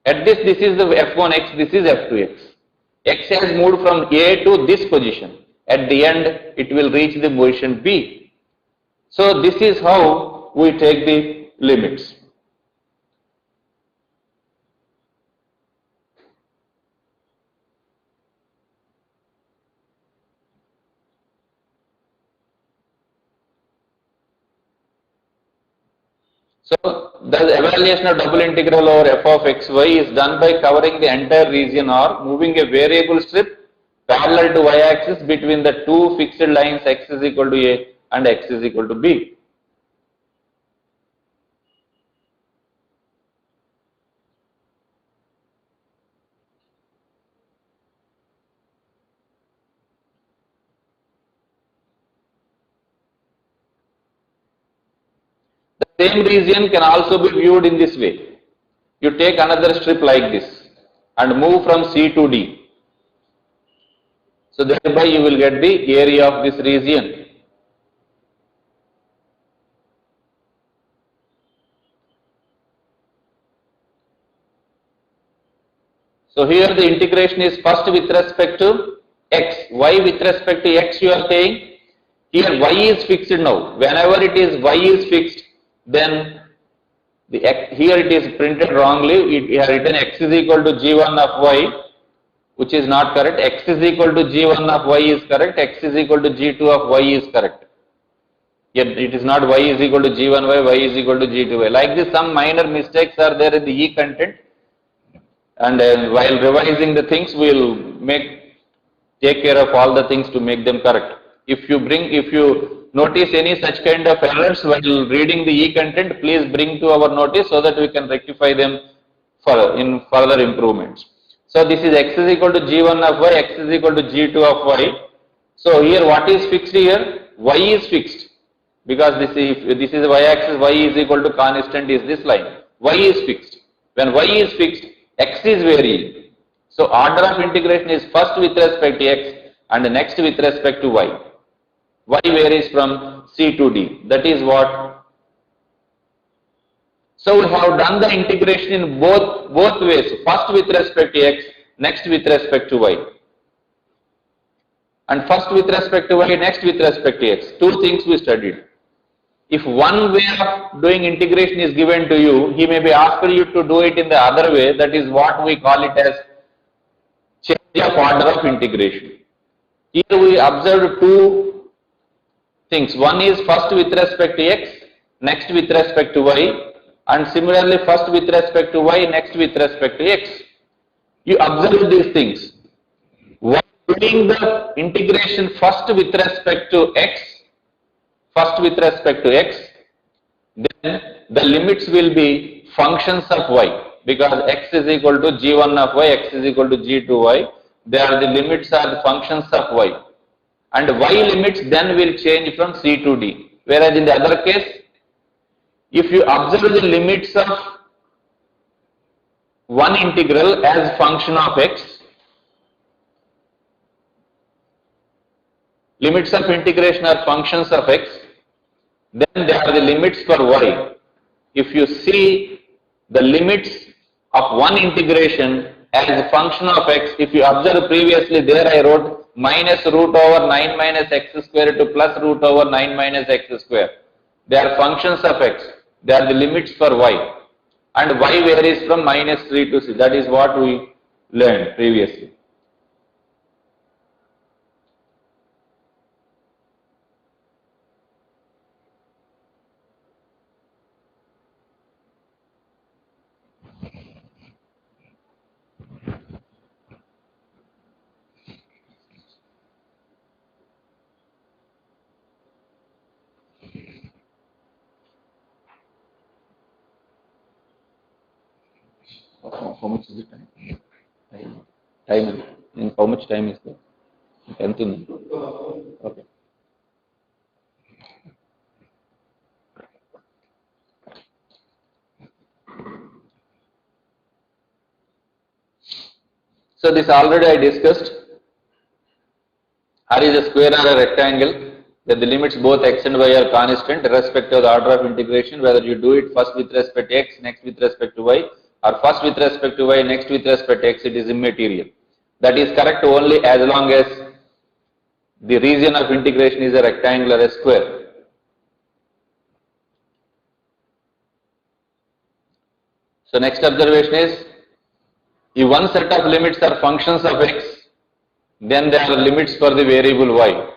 S1: At this is the f1x, this is f2x. X has moved from A to this position. At the end, it will reach the position B. So this is how we take the limits. So the evaluation of double integral over f of xy is done by covering the entire region or moving a variable strip parallel to y-axis between the two fixed lines x is equal to a and x is equal to b. The same region can also be viewed in this way. You take another strip like this and move from C to D. So thereby you will get the area of this region. So here the integration is first with respect to x, y with respect to x you are saying. Here y is fixed now. Whenever it is y is fixed, then the x, here it is printed wrongly. We have written x is equal to g1 of y, which is not correct. X is equal to g1 of y is correct. X is equal to g2 of y is correct. Yet it is not y is equal to g1y, y is equal to g2y. Like this, some minor mistakes are there in the E content. And while revising the things, we will take care of all the things to make them correct. If you notice any such kind of errors while reading the E content, please bring to our notice so that we can rectify them in further improvements. So this is x is equal to g1 of y, x is equal to g2 of y. So here what is fixed here? Y is fixed because this is y axis, y is equal to constant is this line. Y is fixed. When y is fixed, x is varying. So order of integration is first with respect to x and next with respect to y. Y varies from C to D. That is what. So we have done the integration in both ways. First with respect to x, next with respect to y. And first with respect to y, next with respect to x. Two things we studied. If one way of doing integration is given to you, he may be asked you to do it in the other way. That is what we call it as change of order of integration. Here we observed two things. One is first with respect to x, next with respect to y, and similarly first with respect to y, next with respect to x. You observe these things. While doing the integration first with respect to x, then the limits will be functions of y, because x is equal to g1 of y, x is equal to g2y. There the limits are the functions of y. And y limits then will change from C to D. Whereas in the other case, if you observe the limits of one integral as function of x, limits of integration are functions of x, then there are the limits for y. If you see the limits of one integration as a function of x, if you observe previously there I wrote minus root over 9 minus x square to plus root over 9 minus x square. They are functions of x. They are the limits for y. And y varies from minus 3 to 6. That is what we learned previously. How much is the time? Time. How much time is there? 10 to 9. Okay. So this already I discussed. R is a square or a rectangle, that the limits both x and y are constant irrespective of the order of integration, whether you do it first with respect to x, next with respect to y, or first with respect to y, next with respect to x, it is immaterial. That is correct only as long as the region of integration is a rectangle or a square. So next observation is, if one set of limits are functions of x, then there are limits for the variable y.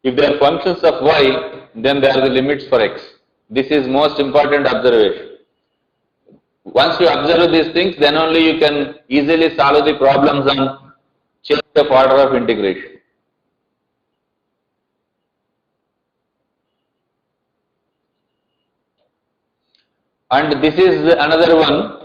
S1: If they are functions of y, then there are the limits for x. This is most important observation. Once you observe these things, then only you can easily solve the problems on change of order of integration. And this is another one.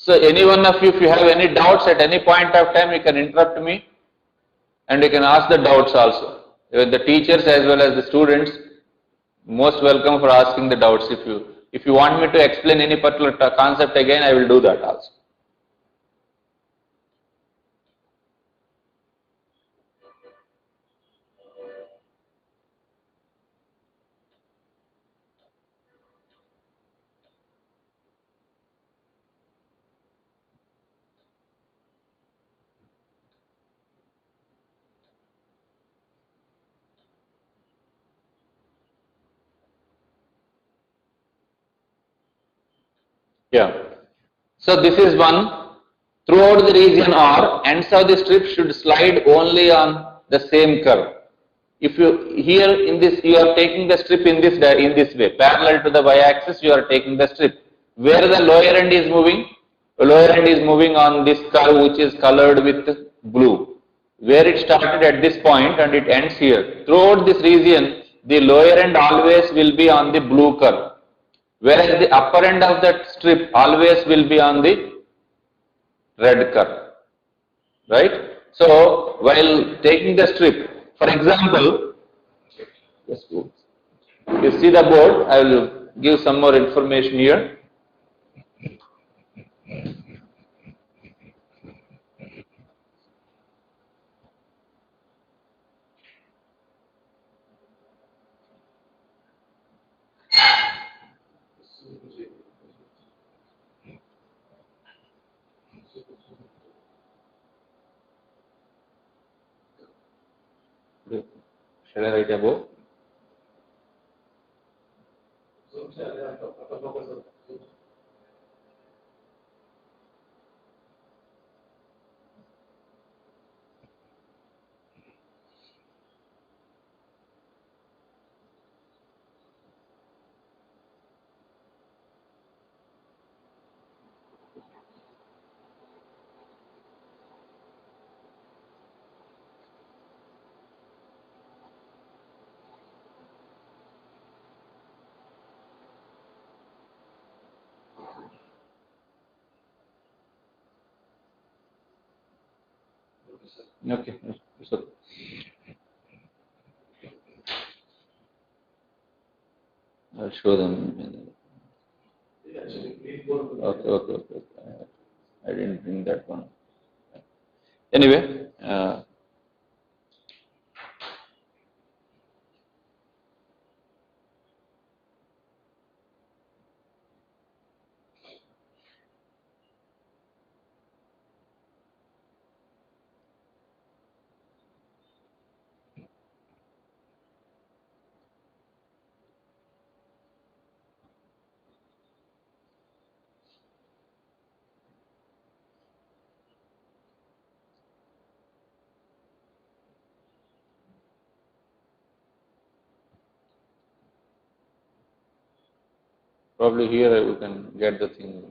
S1: So any one of you, if you have any doubts at any point of time, you can interrupt me and you can ask the doubts also. The teachers as well as the students, most welcome for asking the doubts. If you want me to explain any particular concept again, I will do that also. Yeah. So this is one. Throughout the region R, ends of the strip should slide only on the same curve. If you here in this, you are taking the strip in this way, parallel to the y-axis, you are taking the strip. Where the lower end is moving, lower end is moving on this curve which is colored with blue. Where it started at this point and it ends here. Throughout this region, the lower end always will be on the blue curve, whereas the upper end of that strip always will be on the red curve, right? So while taking the strip, for example, you see the board, I will give some more information here. Shall I write above? Okay. So I'll show them. Okay. I didn't bring that one. Anyway, probably here you can get the thing.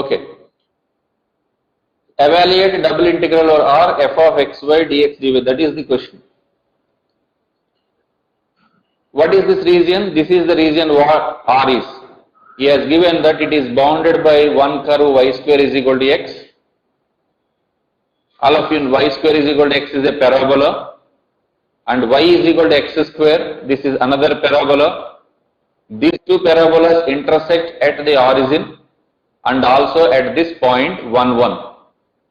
S1: Okay. Evaluate double integral over R f of xy dx dy. That is the question. What is this region? This is the region what R is. He has given that it is bounded by one curve y square is equal to x. All of you, y square is equal to x is a parabola, and y is equal to x square. This is another parabola. These two parabolas intersect at the origin and also at this point 1, 1.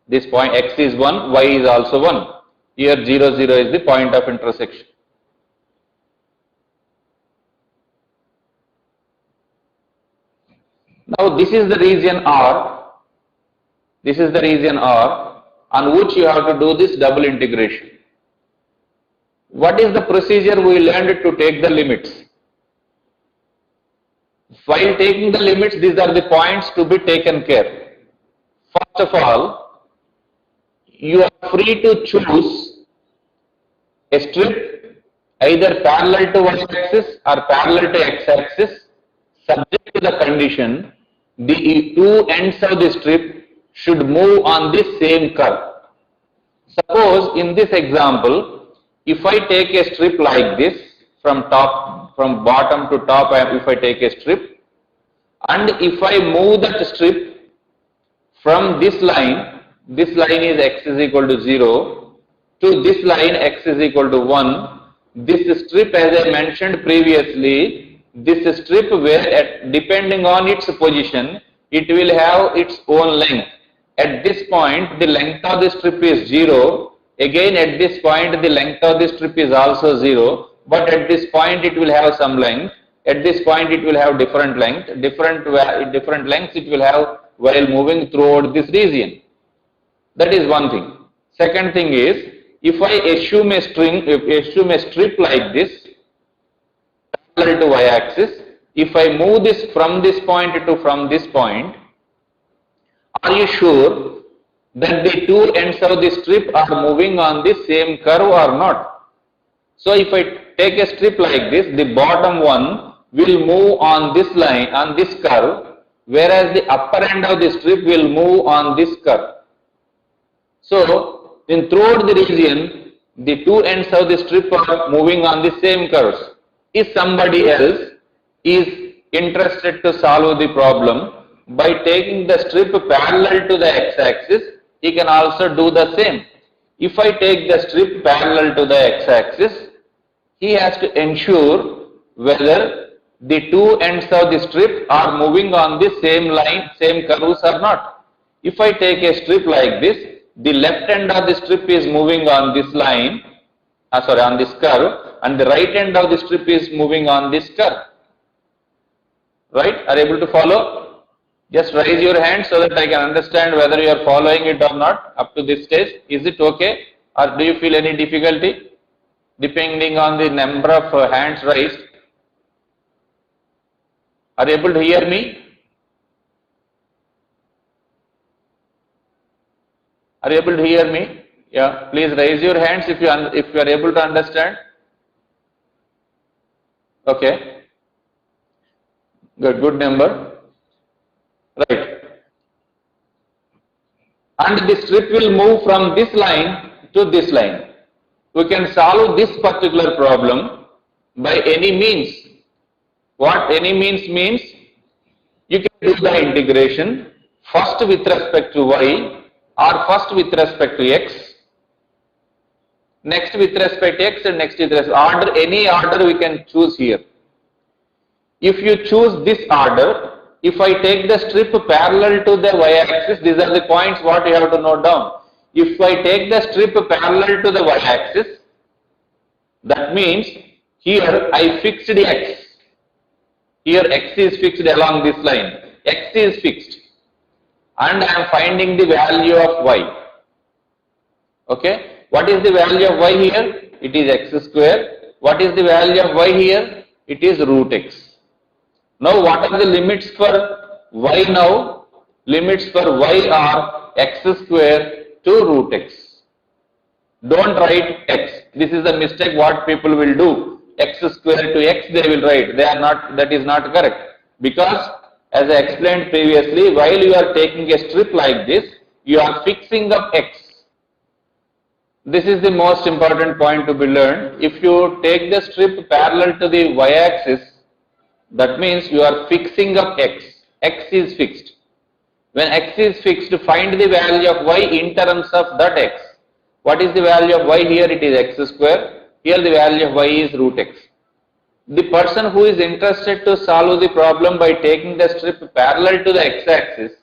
S1: This point x is 1, y is also 1. Here 0, 0 is the point of intersection. Now this is the region R. This is the region R on which you have to do this double integration. What is the procedure we learned to take the limits? While taking the limits, these are the points to be taken care. First of all, you are free to choose a strip either parallel to y-axis or parallel to x-axis, subject to the condition the two ends of the strip should move on this same curve. Suppose in this example, if I take a strip like this from bottom to top, if I take a strip, and if I move that strip from this line is x is equal to 0, to this line x is equal to 1, this strip, as I mentioned previously, this strip where depending on its position, it will have its own length. At this point, the length of the strip is 0. Again, at this point, the length of the strip is also 0. But at this point, it will have some length. At this point, it will have different length. Different lengths it will have while moving throughout this region. That is one thing. Second thing is, if I assume a strip like this, parallel to y-axis, if I move this from this point to from this point, are you sure that the two ends of the strip are moving on the same curve or not? So if I take a strip like this, the bottom one will move on this line, on this curve, whereas the upper end of the strip will move on this curve. So, throughout the region, the two ends of the strip are moving on the same curves. If somebody else is interested to solve the problem by taking the strip parallel to the x-axis, he can also do the same. If I take the strip parallel to the x-axis, he has to ensure whether the two ends of the strip are moving on the same line, same curves or not. If I take a strip like this, the left end of the strip is moving on this line, on this curve, and the right end of the strip is moving on this curve. Right? Are you able to follow? Just raise your hand so that I can understand whether you are following it or not up to this stage. Is it okay? Or do you feel any difficulty? Depending on the number of hands raised. Are you able to hear me? Are you able to hear me? Yeah, please raise your hands if you are able to understand. Okay. Good number. Right. And the strip will move from this line to this line. We can solve this particular problem by any means. What any means? You can do the integration first with respect to y or first with respect to x, next with respect to x and next with respect to order, any order we can choose here. If you choose this order, if I take the strip parallel to the y-axis, these are the points what you have to note down. If I take the strip parallel to the y-axis, that means here I fixed x. Here x is fixed along this line. X is fixed. And I am finding the value of y. Okay. What is the value of y here? It is x square. What is the value of y here? It is root x. Now what are the limits for y now? Limits for y are x square to root x. Don't write x. This is the mistake what people will do. X square to x they will write. They are not, that is not correct. Because As I explained previously, while you are taking a strip like this, you are fixing up x. This is the most important point to be learned. If you take the strip parallel to the y-axis, that means you are fixing up x. X is fixed. When x is fixed, find the value of y in terms of that x. What is the value of y here? It is x square. Here the value of y is root x. The person who is interested to solve the problem by taking the strip parallel to the x-axis,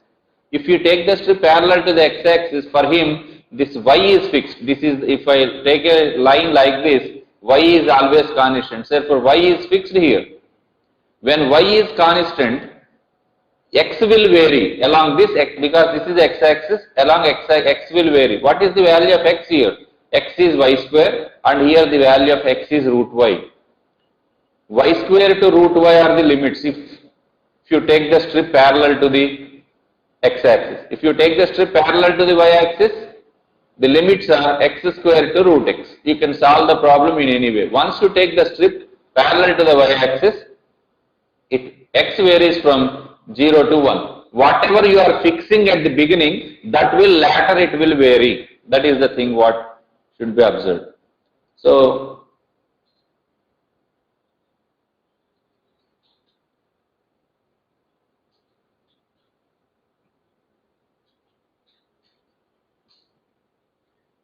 S1: if you take the strip parallel to the x-axis, for him this y is fixed. This is, if I take a line like this, y is always constant. Therefore, y is fixed here. When y is constant, x will vary along this x, because this is x-axis, along x will vary. What is the value of x here? X is y square, and here the value of x is root y. Y square to root y are the limits if you take the strip parallel to the x-axis. If you take the strip parallel to the y-axis, the limits are x square to root x. You can solve the problem in any way. Once you take the strip parallel to the y-axis, x varies from 0 to 1. Whatever you are fixing at the beginning, that will later it will vary. That is the thing what should be observed. So,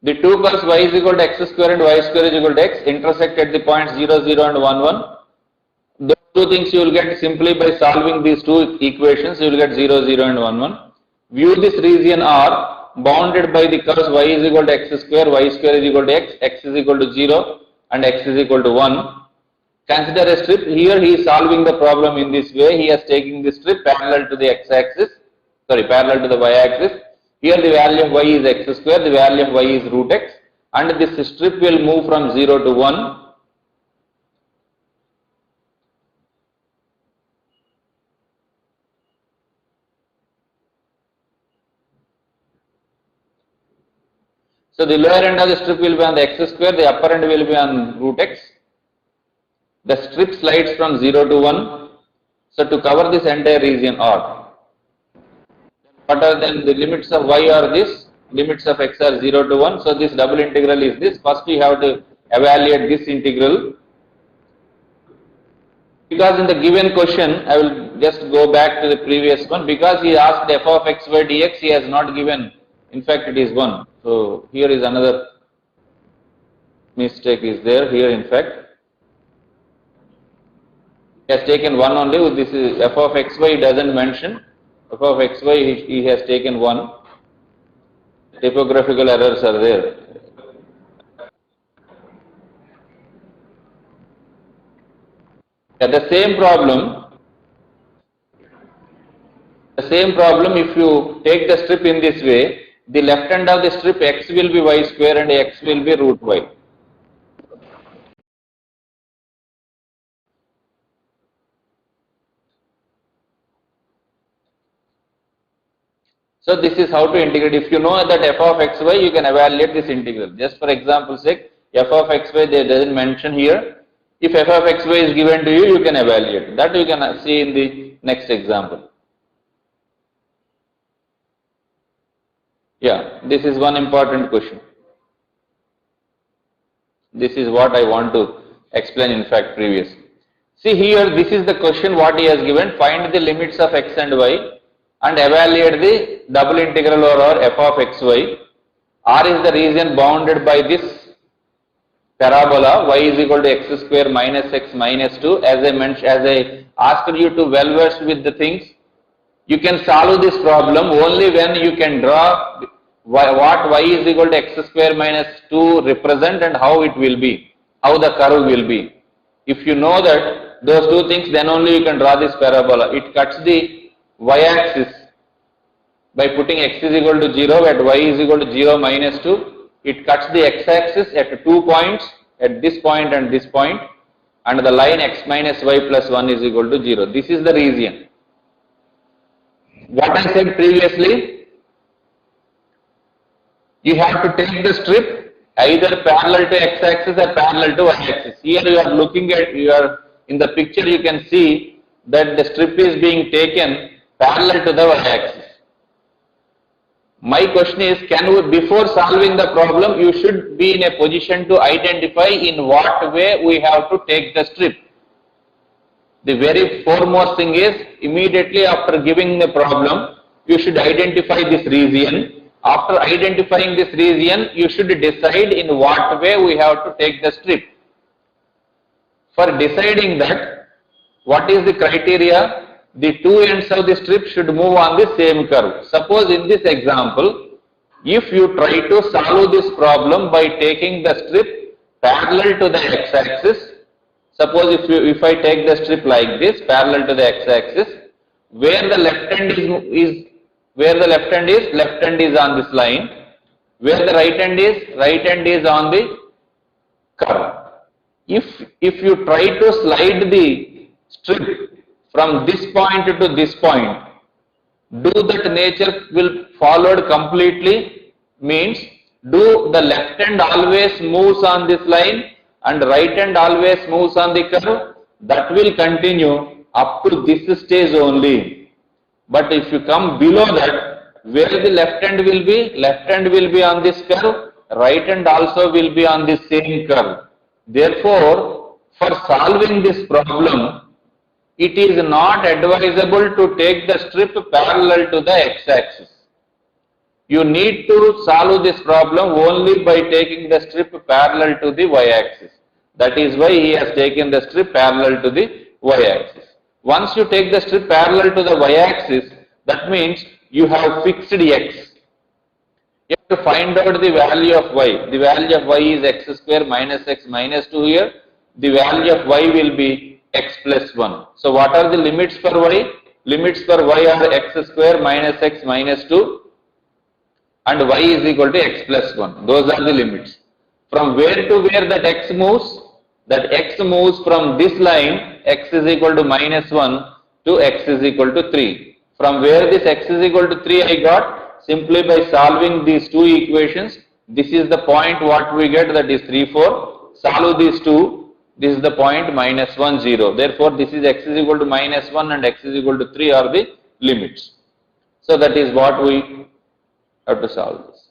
S1: the two curves y is equal to x square and y square is equal to x intersect at the points 0, 0 and 1, 1. Those two things you will get simply by solving these two equations. You will get 0, 0 and 1, 1. View this region R bounded by the curves y is equal to x square, y square is equal to x, x is equal to 0 and x is equal to 1. Consider a strip. Here he is solving the problem in this way. He is taking the strip parallel to the x-axis, parallel to the y-axis. Here the value of y is x square, the value of y is root x, and this strip will move from 0 to 1. So the lower end of the strip will be on the x square, the upper end will be on root x. The strip slides from 0 to 1. So to cover this entire region R, what are then the limits of y are this? Limits of x are 0 to 1. So this double integral is this. First you have to evaluate this integral. Because in the given question, I will just go back to the previous one. Because he asked f of x by dx, he has not given. In fact, it is 1. So here is another mistake is there. Here, in fact, he has taken 1 only. This is f of xy. He doesn't mention f of xy. He has taken 1. Typographical errors are there. The same problem, if you take the strip in this way, the left end of the strip x will be y square and x will be root y. So this is how to integrate. If you know that f of xy, you can evaluate this integral. Just for example's sake, f of xy they doesn't mention here. If f of xy is given to you, you can evaluate. That you can see in the next example. Yeah, this is one important question. This is what I want to explain in fact previously. See here, this is the question what he has given. Find the limits of x and y and evaluate the double integral over f of xy. R is the region bounded by this parabola y is equal to x square minus x minus 2. As I mentioned, as I asked you to well versed with the things, you can solve this problem only when you can draw what y is equal to x square minus 2 represent and how it will be, how the curve will be. If you know that those two things, then only you can draw this parabola. It cuts the y-axis by putting x is equal to 0 at y is equal to 0 minus 2. It cuts the x-axis at 2 points, at this point and this point, and the line x minus y plus 1 is equal to 0. This is the region. What I said previously, you have to take the strip either parallel to x-axis or parallel to y-axis. Here you are looking at, in the picture you can see that the strip is being taken parallel to the y-axis. My question is, before solving the problem, you should be in a position to identify in what way we have to take the strip. The very foremost thing is, immediately after giving the problem, you should identify this region. After identifying this region, you should decide in what way we have to take the strip. For deciding that, what is the criteria? The two ends of the strip should move on the same curve. Suppose in this example, if you try to solve this problem by taking the strip parallel to the x-axis, suppose if I take the strip like this, parallel to the x-axis, where the left hand is left hand is on this line. Where the right hand is on the curve. If you try to slide the strip from this point to this point, do that nature will followed completely, means do the left hand always moves on this line and right hand always moves on the curve? That will continue up to this stage only. But if you come below that, where the left hand will be on this curve, right hand also will be on the same curve. Therefore, for solving this problem, it is not advisable to take the strip parallel to the x-axis. You need to solve this problem only by taking the strip parallel to the y-axis. That is why he has taken the strip parallel to the y-axis. Once you take the strip parallel to the y-axis, that means you have fixed x. You have to find out the value of y. The value of y is x square minus x minus 2 here. The value of y will be x plus 1. So what are the limits for y? Limits for y are x square minus x minus 2 and y is equal to x plus 1. Those are the limits. From where to where that x moves? That x moves from this line, x is equal to minus 1 to x is equal to 3. From where this x is equal to 3 I got? Simply by solving these two equations. This is the point what we get, that is 3, 4. Solve these two. This is the point minus 1, 0. Therefore, this is x is equal to minus 1 and x is equal to 3 are the limits. So that is what we have to solve this.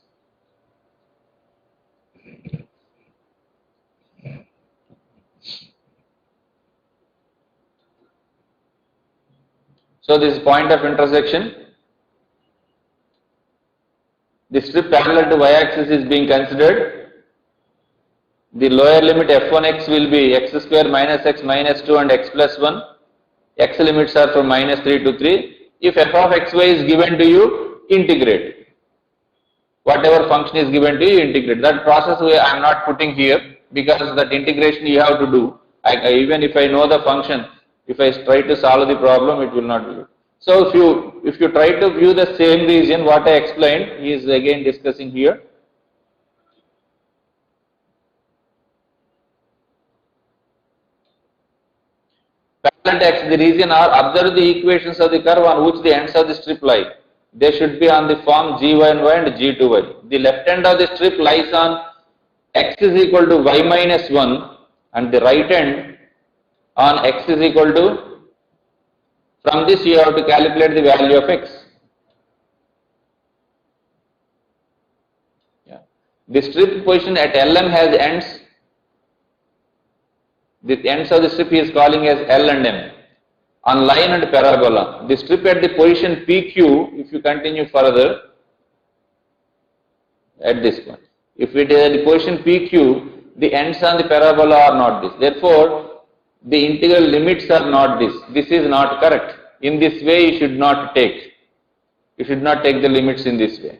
S1: So this is point of intersection. The strip parallel to y-axis is being considered. The lower limit f1x will be x square minus x minus 2 and x plus 1. X limits are from minus 3 to 3. If f of xy is given to you, integrate. Whatever function is given to you, integrate. That process I am not putting here because that integration you have to do. Even if I know the function, if I try to solve the problem, it will not be good. So if you try to view the same region, what I explained, he is again discussing here. Parallel to x, the region are, observe the equations of the curve on which the ends of the strip lie. They should be on the form g1y and g2y. The left end of the strip lies on x is equal to y minus 1 and the right end on x is equal to, from this you have to calculate the value of x. Yeah. The strip position at LM has ends. The ends of the strip he is calling as L and M. On line and parabola. The strip at the position PQ, if you continue further, at this point. If it is at the position PQ, the ends on the parabola are not this. Therefore, the integral limits are not this. This is not correct. In this way, you should not take. You should not take the limits in this way.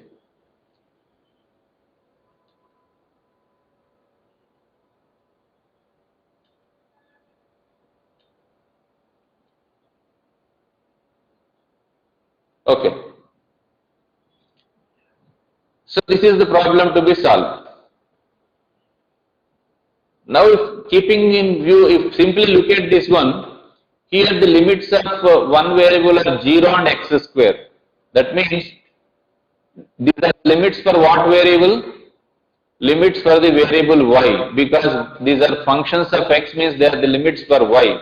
S1: Okay. So this is the problem to be solved. Now, if keeping in view, if simply look at this one, here the limits of one variable are 0 and x square. That means these are limits for what variable? Limits for the variable y, because these are functions of x, means they are the limits for y.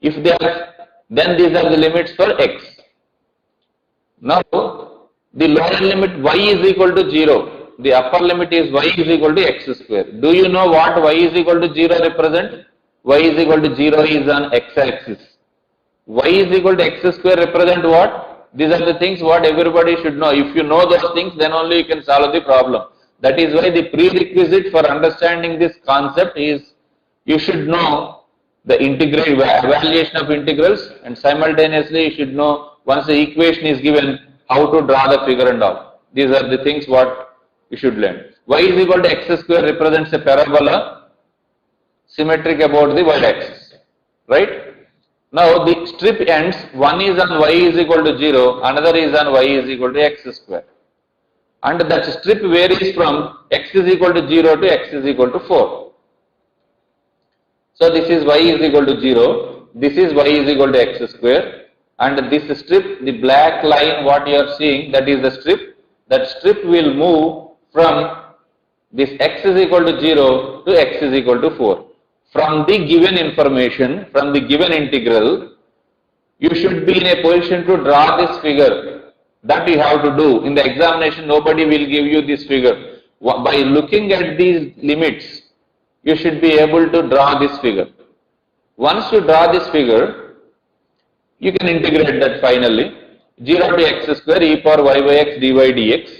S1: If they are, then these are the limits for x. Now, the lower limit y is equal to 0. The upper limit is y is equal to x square. Do you know what y is equal to 0 represent? Y is equal to 0 is on x-axis. Y is equal to x square represent what? These are the things what everybody should know. If you know those things, then only you can solve the problem. That is why the prerequisite for understanding this concept is you should know the evaluation of integrals, and simultaneously you should know once the equation is given how to draw the figure and all. These are the things what you should learn. Y is equal to x square represents a parabola symmetric about the y-axis, right? Now the strip ends, one is on y is equal to 0, another is on y is equal to x square. And that strip varies from x is equal to 0 to x is equal to 4. So this is y is equal to 0, this is y is equal to x square, and this strip, the black line what you are seeing, that is the strip. That strip will move from this x is equal to 0 to x is equal to 4. From the given information, from the given integral, you should be in a position to draw this figure. That you have to do. In the examination, nobody will give you this figure. By looking at these limits, you should be able to draw this figure. Once you draw this figure, you can integrate that finally. 0 to x square e power y by x dy dx.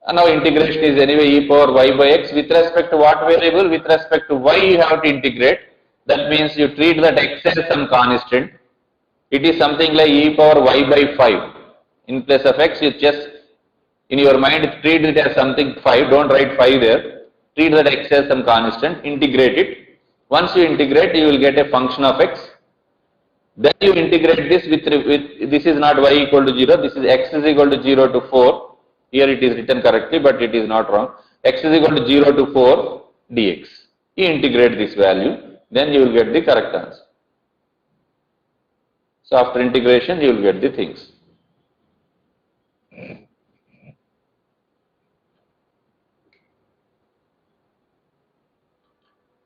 S1: And now integration is anyway e power y by x with respect to what variable? With respect to y you have to integrate. That means you treat that x as some constant. It is something like e power y by 5. In place of x, you just in your mind treat it as something 5. Don't write 5 there. Treat that x as some constant. Integrate it. Once you integrate, you will get a function of x. Then you integrate this with this is not y equal to 0. This is x is equal to 0 to 4. Here it is written correctly, but it is not wrong. X is equal to 0 to 4 dx. You integrate this value, then you will get the correct answer. So after integration, you will get the things.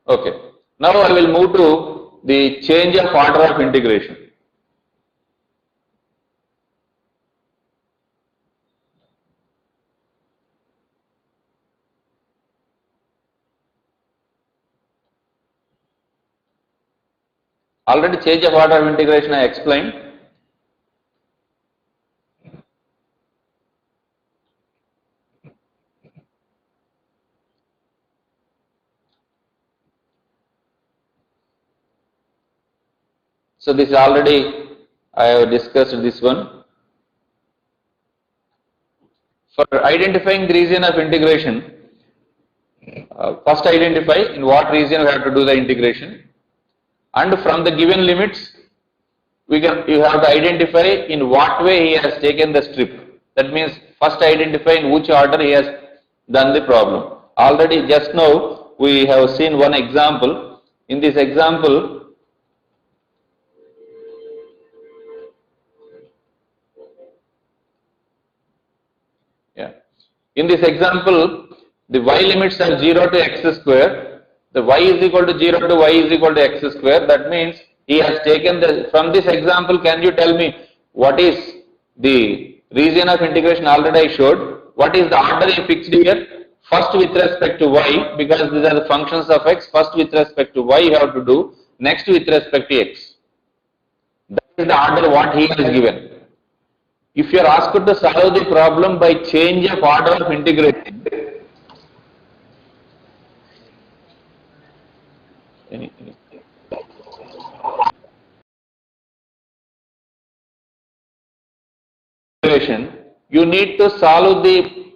S1: Okay. Now I will move to the change of order of integration. Already change of order of integration I explained. So this is already I have discussed this one. For identifying the region of integration, first identify in what region you have to do the integration, and from the given limits you have to identify in what way he has taken the strip. That means first identify in which order he has done the problem. Already just now we have seen one example. In this example, in this example, the y limits are 0 to x square. The y is equal to 0 to y is equal to x square. That means he has taken from this example, can you tell me what is the region of integration? Already I showed. What is the order he fixed here? First with respect to y, because these are the functions of x. First with respect to y you have to do. Next with respect to x. That is the order what he has given. If you are asked to solve the problem by change of order of integration, you need to solve the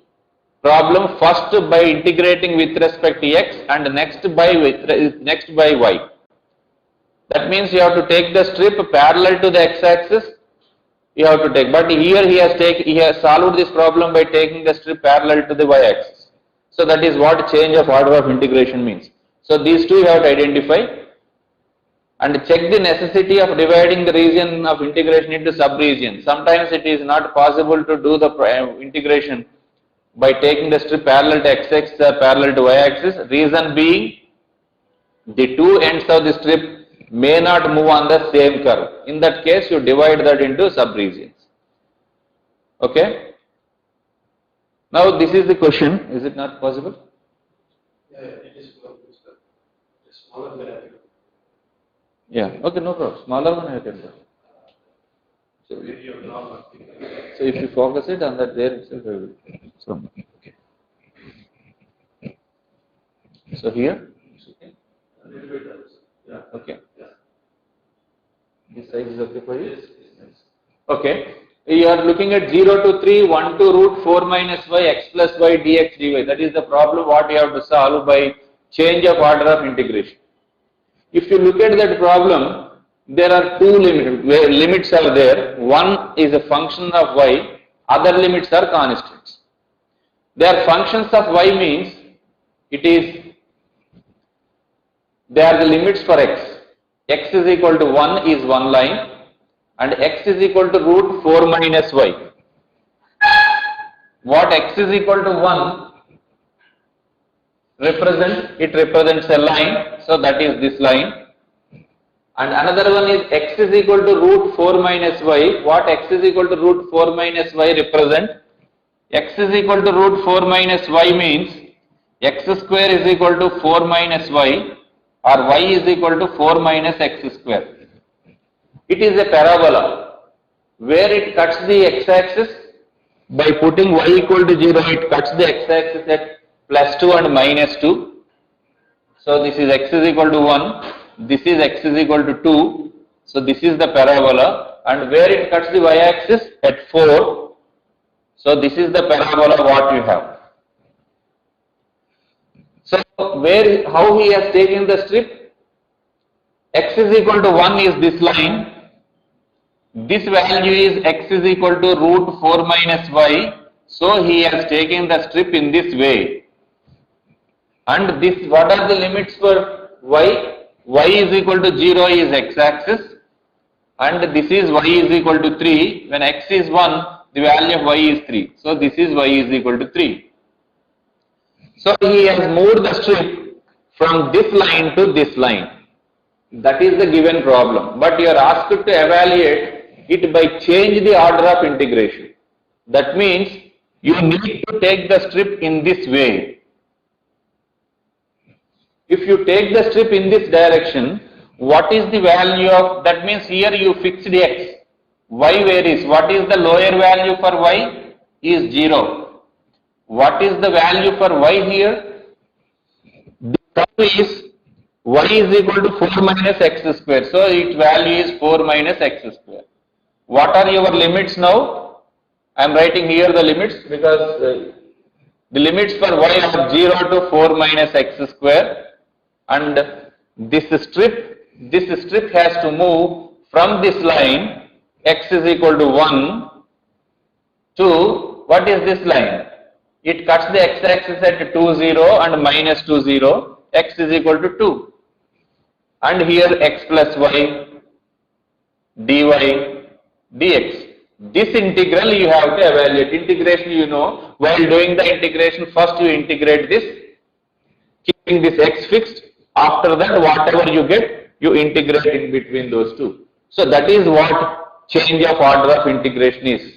S1: problem first by integrating with respect to x and next by y. That means you have to take the strip parallel to the x-axis. You have to take, but here he has solved this problem by taking the strip parallel to the y-axis. So that is what change of order of integration means. So these two you have to identify and check the necessity of dividing the region of integration into sub-regions. Sometimes it is not possible to do the integration by taking the strip parallel to x-axis or parallel to y-axis. Reason being, the two ends of the strip may not move on the same curve. In that case, you divide that into sub-regions. Okay? Now this is the question. Is it not possible?
S2: Yeah, it is smaller than that.
S1: Yeah. Okay, no problem. Smaller one I can do. So if you focus it on that there itself, I will. So, okay. So here?
S2: A little bit also. Yeah.
S1: Okay.
S2: Yeah.
S1: This size is okay for you? Yes. Okay. You are looking at 0 to 3, 1 to root 4 minus y, x plus y, dx, dy. That is the problem what you have to solve by change of order of integration. If you look at that problem, there are two limits are there. One is a function of y, other limits are constants. They are functions of y means they are the limits for x. X is equal to 1 is one line and x is equal to root 4 minus y. What x is equal to 1 represents a line, so that is this line. And another one is x is equal to root 4 minus y. What x is equal to root 4 minus y represent? X is equal to root 4 minus y means x square is equal to 4 minus y or y is equal to 4 minus x square. It is a parabola where it cuts the x-axis by putting y equal to 0, it cuts the x-axis at plus 2 and minus 2. So this is x is equal to 1, this is x is equal to 2. So this is the parabola, and where it cuts the y-axis at 4. So this is the parabola what you have. So how he has taken the strip? X is equal to 1 is this line. This value is x is equal to root 4 minus y. So he has taken the strip in this way. And this, what are the limits for y? Y is equal to 0 is x-axis. And this is y is equal to 3. When x is 1, the value of y is 3. So this is y is equal to 3. So he has moved the strip from this line to this line. That is the given problem. But you are asked to evaluate it by change the order of integration. That means you need to take the strip in this way. If you take the strip in this direction, what is the value of, that means here you fixed x. Y varies. What is the lower value for y? Is 0. What is the value for y here? The term is y is equal to 4 minus x square. So its value is 4 minus x square. What are your limits now? I am writing here the limits because the limits for y are 0 to 4 minus x square, and this strip has to move from this line x is equal to 1 to, what is this line? It cuts the x-axis at 2, 0 and minus 2, 0, x is equal to 2. And here x plus y, dy, dx. This integral you have to evaluate. Integration, you know, while doing the integration, first you integrate this, keeping this x fixed. After that, whatever you get, you integrate in between those two. So that is what change of order of integration is.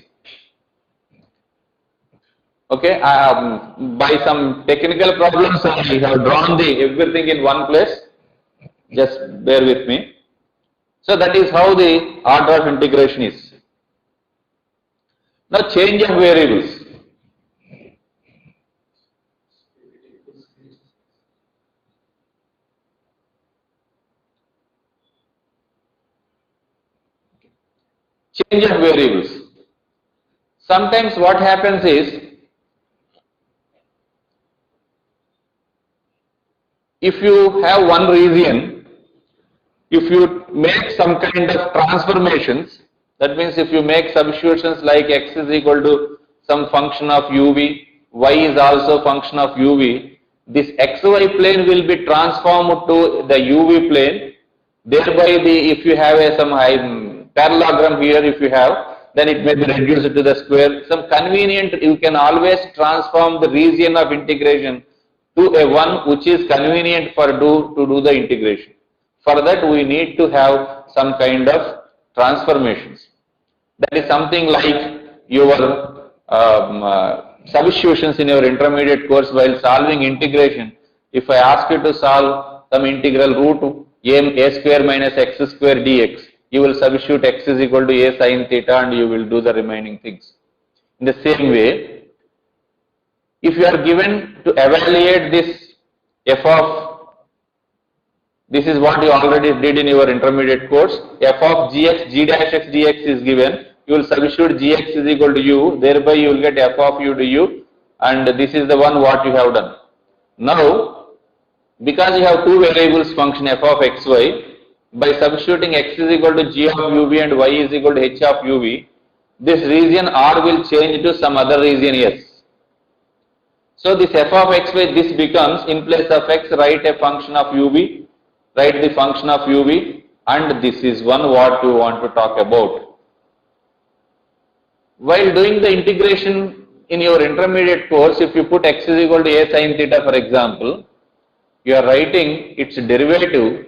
S1: Okay, by some technical problems, I have drawn everything in one place. Just bear with me. So that is how the order of integration is. Now change of variables. Change of variables. Sometimes what happens is, if you have one region, if you make some kind of transformations, that means if you make substitutions like x is equal to some function of uv, y is also function of uv, this xy plane will be transformed to the uv plane, thereby if you have some parallelogram here, if you have, then it may be reduced to the square. Some convenient, you can always transform the region of integration to a one which is convenient for to do the integration. For that, we need to have some kind of transformations. That is something like your substitutions in your intermediate course while solving integration. If I ask you to solve some integral root a square minus x square dx, you will substitute x is equal to a sin theta and you will do the remaining things. In the same way, if you are given to evaluate this f of, this is what you already did in your intermediate course, f of gx, g dash x dx is given, you will substitute gx is equal to u, thereby you will get f of u du, and this is the one what you have done. Now, because you have two variables function f of xy, by substituting x is equal to g of uv and y is equal to h of uv, this region R will change to some other region S. So this f of xy, this becomes, in place of x, write a function of uv, write the function of uv, and this is one what you want to talk about. While doing the integration in your intermediate course, if you put x is equal to a sin theta, for example, you are writing its derivative,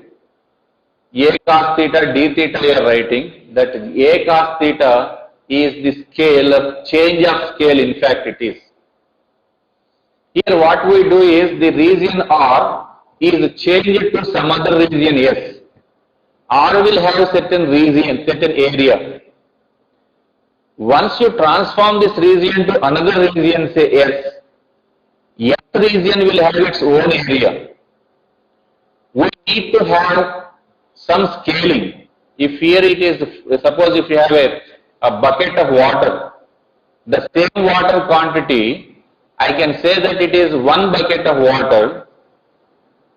S1: a cos theta d theta you are writing, that a cos theta is the scale of change of scale, in fact it is. Here what we do is the region R is changed to some other region S. R will have a certain region, certain area. Once you transform this region to another region, say S, S region will have its own area. We need to have some scaling. If here it is, suppose if you have a bucket of water, the same water quantity, I can say that it is 1 bucket of water.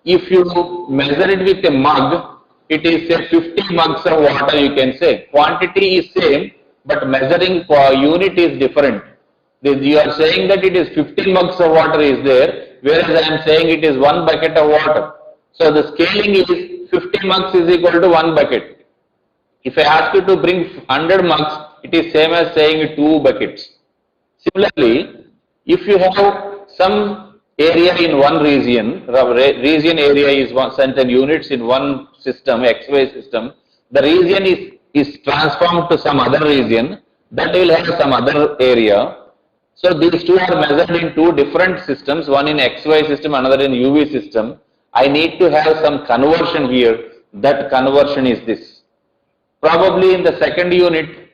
S1: If you measure it with a mug, it is say 50 mugs of water, you can say. Quantity is same, but measuring unit is different. You are saying that it is 50 mugs of water is there, whereas I am saying it is 1 bucket of water. So the scaling is 50 mugs is equal to 1 bucket. If I ask you to bring 100 mugs, it is same as saying 2 buckets. Similarly, if you have some area in one region, region area is certain units in one system, XY system, the region is transformed to some other region, that will have some other area. So these two are measured in two different systems, one in XY system, another in UV system. I need to have some conversion here. That conversion is this. Probably in the second unit,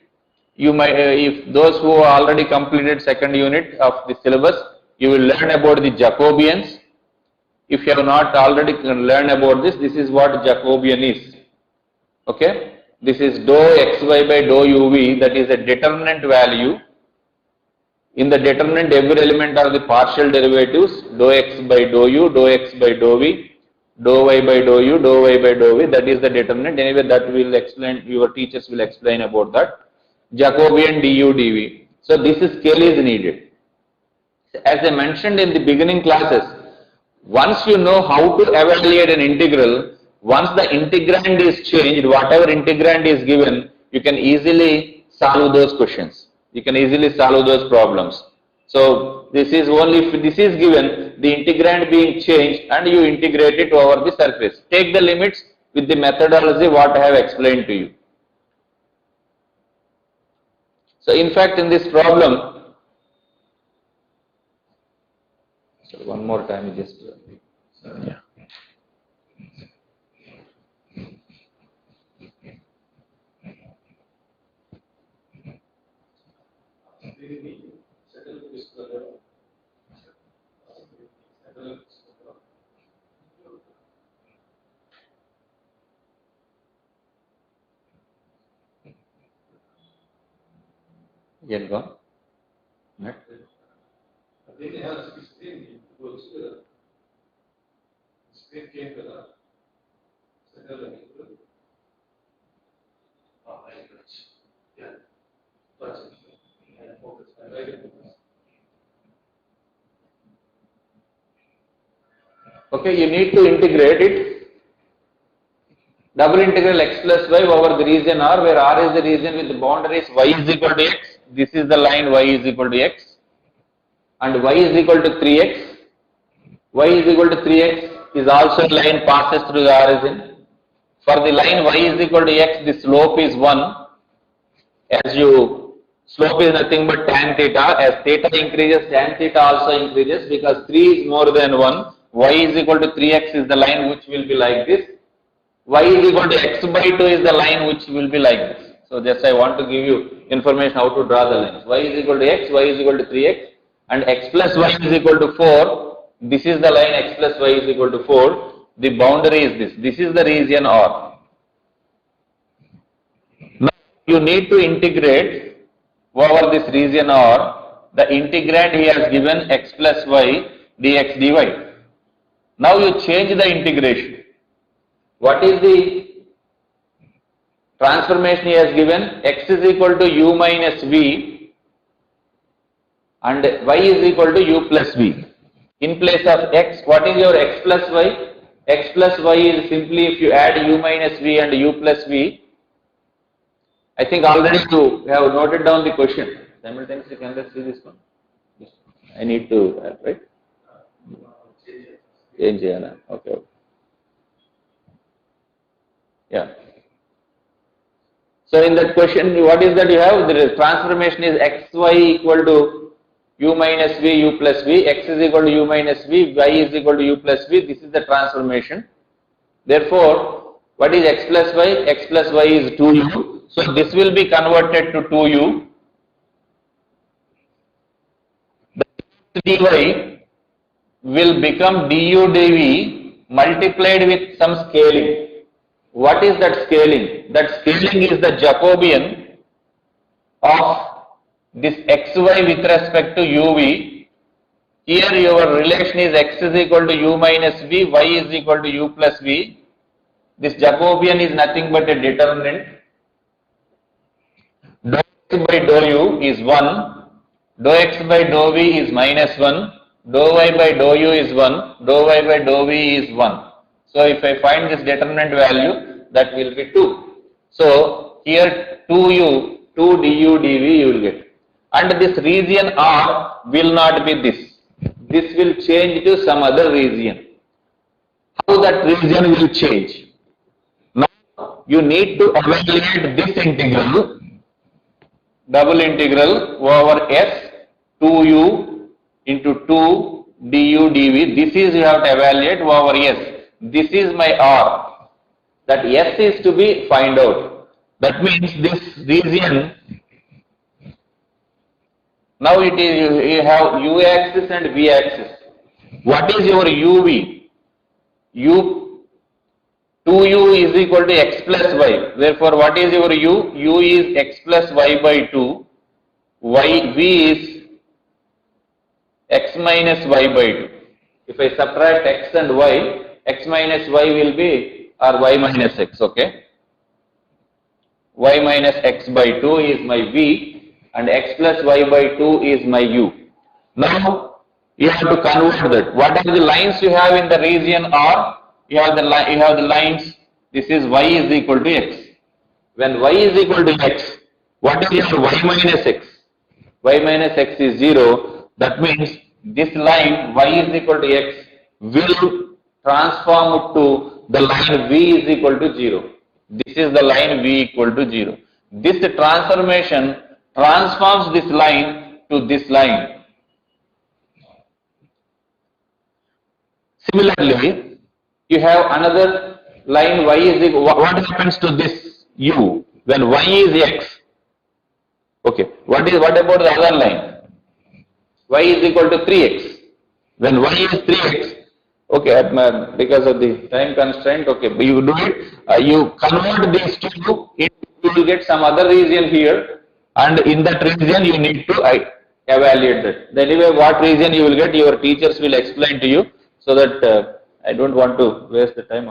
S1: you might, if those who already completed second unit of the syllabus, you will learn about the Jacobians. If you have not already learned about this, this is what Jacobian is. Okay, this is dou xy by dou uv, that is a determinant value. In the determinant, every element are the partial derivatives, dou x by dou u, dou x by dou v, dou y by dou u, dou y by dou v, that is the determinant. Anyway, that will explain, your teachers will explain about that. Jacobian du dv. So this scale is needed. As I mentioned in the beginning classes, once you know how to evaluate an integral, once the integrand is changed, whatever integrand is given, you can easily solve those questions. You can easily solve those problems. So this is only if this is given, the integrand being changed, and you integrate it over the surface. Take the limits with the methodology what I have explained to you. So in fact, in this problem, so one more time, just yeah. Again gone? Not?
S2: Then it has screen goes screen came to the center. Yeah. That's it. And focus. And write it.
S1: Okay, you need to integrate it. Double integral x plus y over the region R, where R is the region with the boundaries y is equal to x. This is the line y is equal to x. And y is equal to 3x. Y is equal to 3x is also a line passes through the origin. For the line y is equal to x, the slope is 1. Slope is nothing but tan theta. As theta increases, tan theta also increases, because 3 is more than 1. Y is equal to 3x is the line which will be like this. Y is equal to x by 2 is the line which will be like this. So just I want to give you information how to draw the lines. Y is equal to x, y is equal to 3x, and x plus y is equal to 4. This is the line x plus y is equal to 4. The boundary is this. This is the region R. Now you need to integrate over this region R. The integrand he has given x plus y dx dy. Now you change the integration. What is the transformation he has given? X is equal to u minus v and y is equal to u plus v. In place of x, what is your x plus y? X plus y is simply if you add u minus v and u plus v. I think already you have noted down the question. Simultaneously, can I see this one? I need to add, right? Change. Okay. Yeah. So in that question, what is that you have? The transformation is xy equal to u minus v, u plus v, x is equal to u minus v, y is equal to u plus v. This is the transformation. Therefore, what is x plus y? X plus y is 2u. So this will be converted to 2u. The dy will become du dv multiplied with some scaling. What is that scaling? That scaling is the Jacobian of this xy with respect to uv. Here your relation is x is equal to u minus v, y is equal to u plus v. This Jacobian is nothing but a determinant. Dou x by dou u is 1, dou x by dou v is minus 1, dou y by dou u is 1, dou y by dou v is 1. So if I find this determinant value, that will be 2. So here 2u, 2 du dv you will get. And this region R will not be this. This will change to some other region. How that region will change? Now you need to evaluate this integral, double integral over s 2u into 2 du dv. This is you have to evaluate over s. This is my R. That s is to be find out. That means this region, now it is you have u axis and v axis. What is your uv? 2u is equal to x plus y. Therefore, what is your u? U is x plus y by 2. V is x minus y by 2. If I subtract x and y, x minus y will be, or y minus x, okay? Y minus x by 2 is my v and x plus y by 2 is my u. Now you have to convert that. What are the lines you have in the region R? You have the lines. This is y is equal to x. When y is equal to x, what is your y minus x? Y minus x is 0. That means this line y is equal to x will transform to the line v is equal to 0. This is the line v equal to 0. This transformation transforms this line to this line. Similarly, you have another line y is equal. What happens to this u when y is x? Okay. What about the other line? Y is equal to 3x. When y is 3x, okay, because of the time constraint, okay, you do it, you convert these two, you will get some other region here, and in that region you need to evaluate that. Anyway, what region you will get, your teachers will explain to you, so that I don't want to waste the time.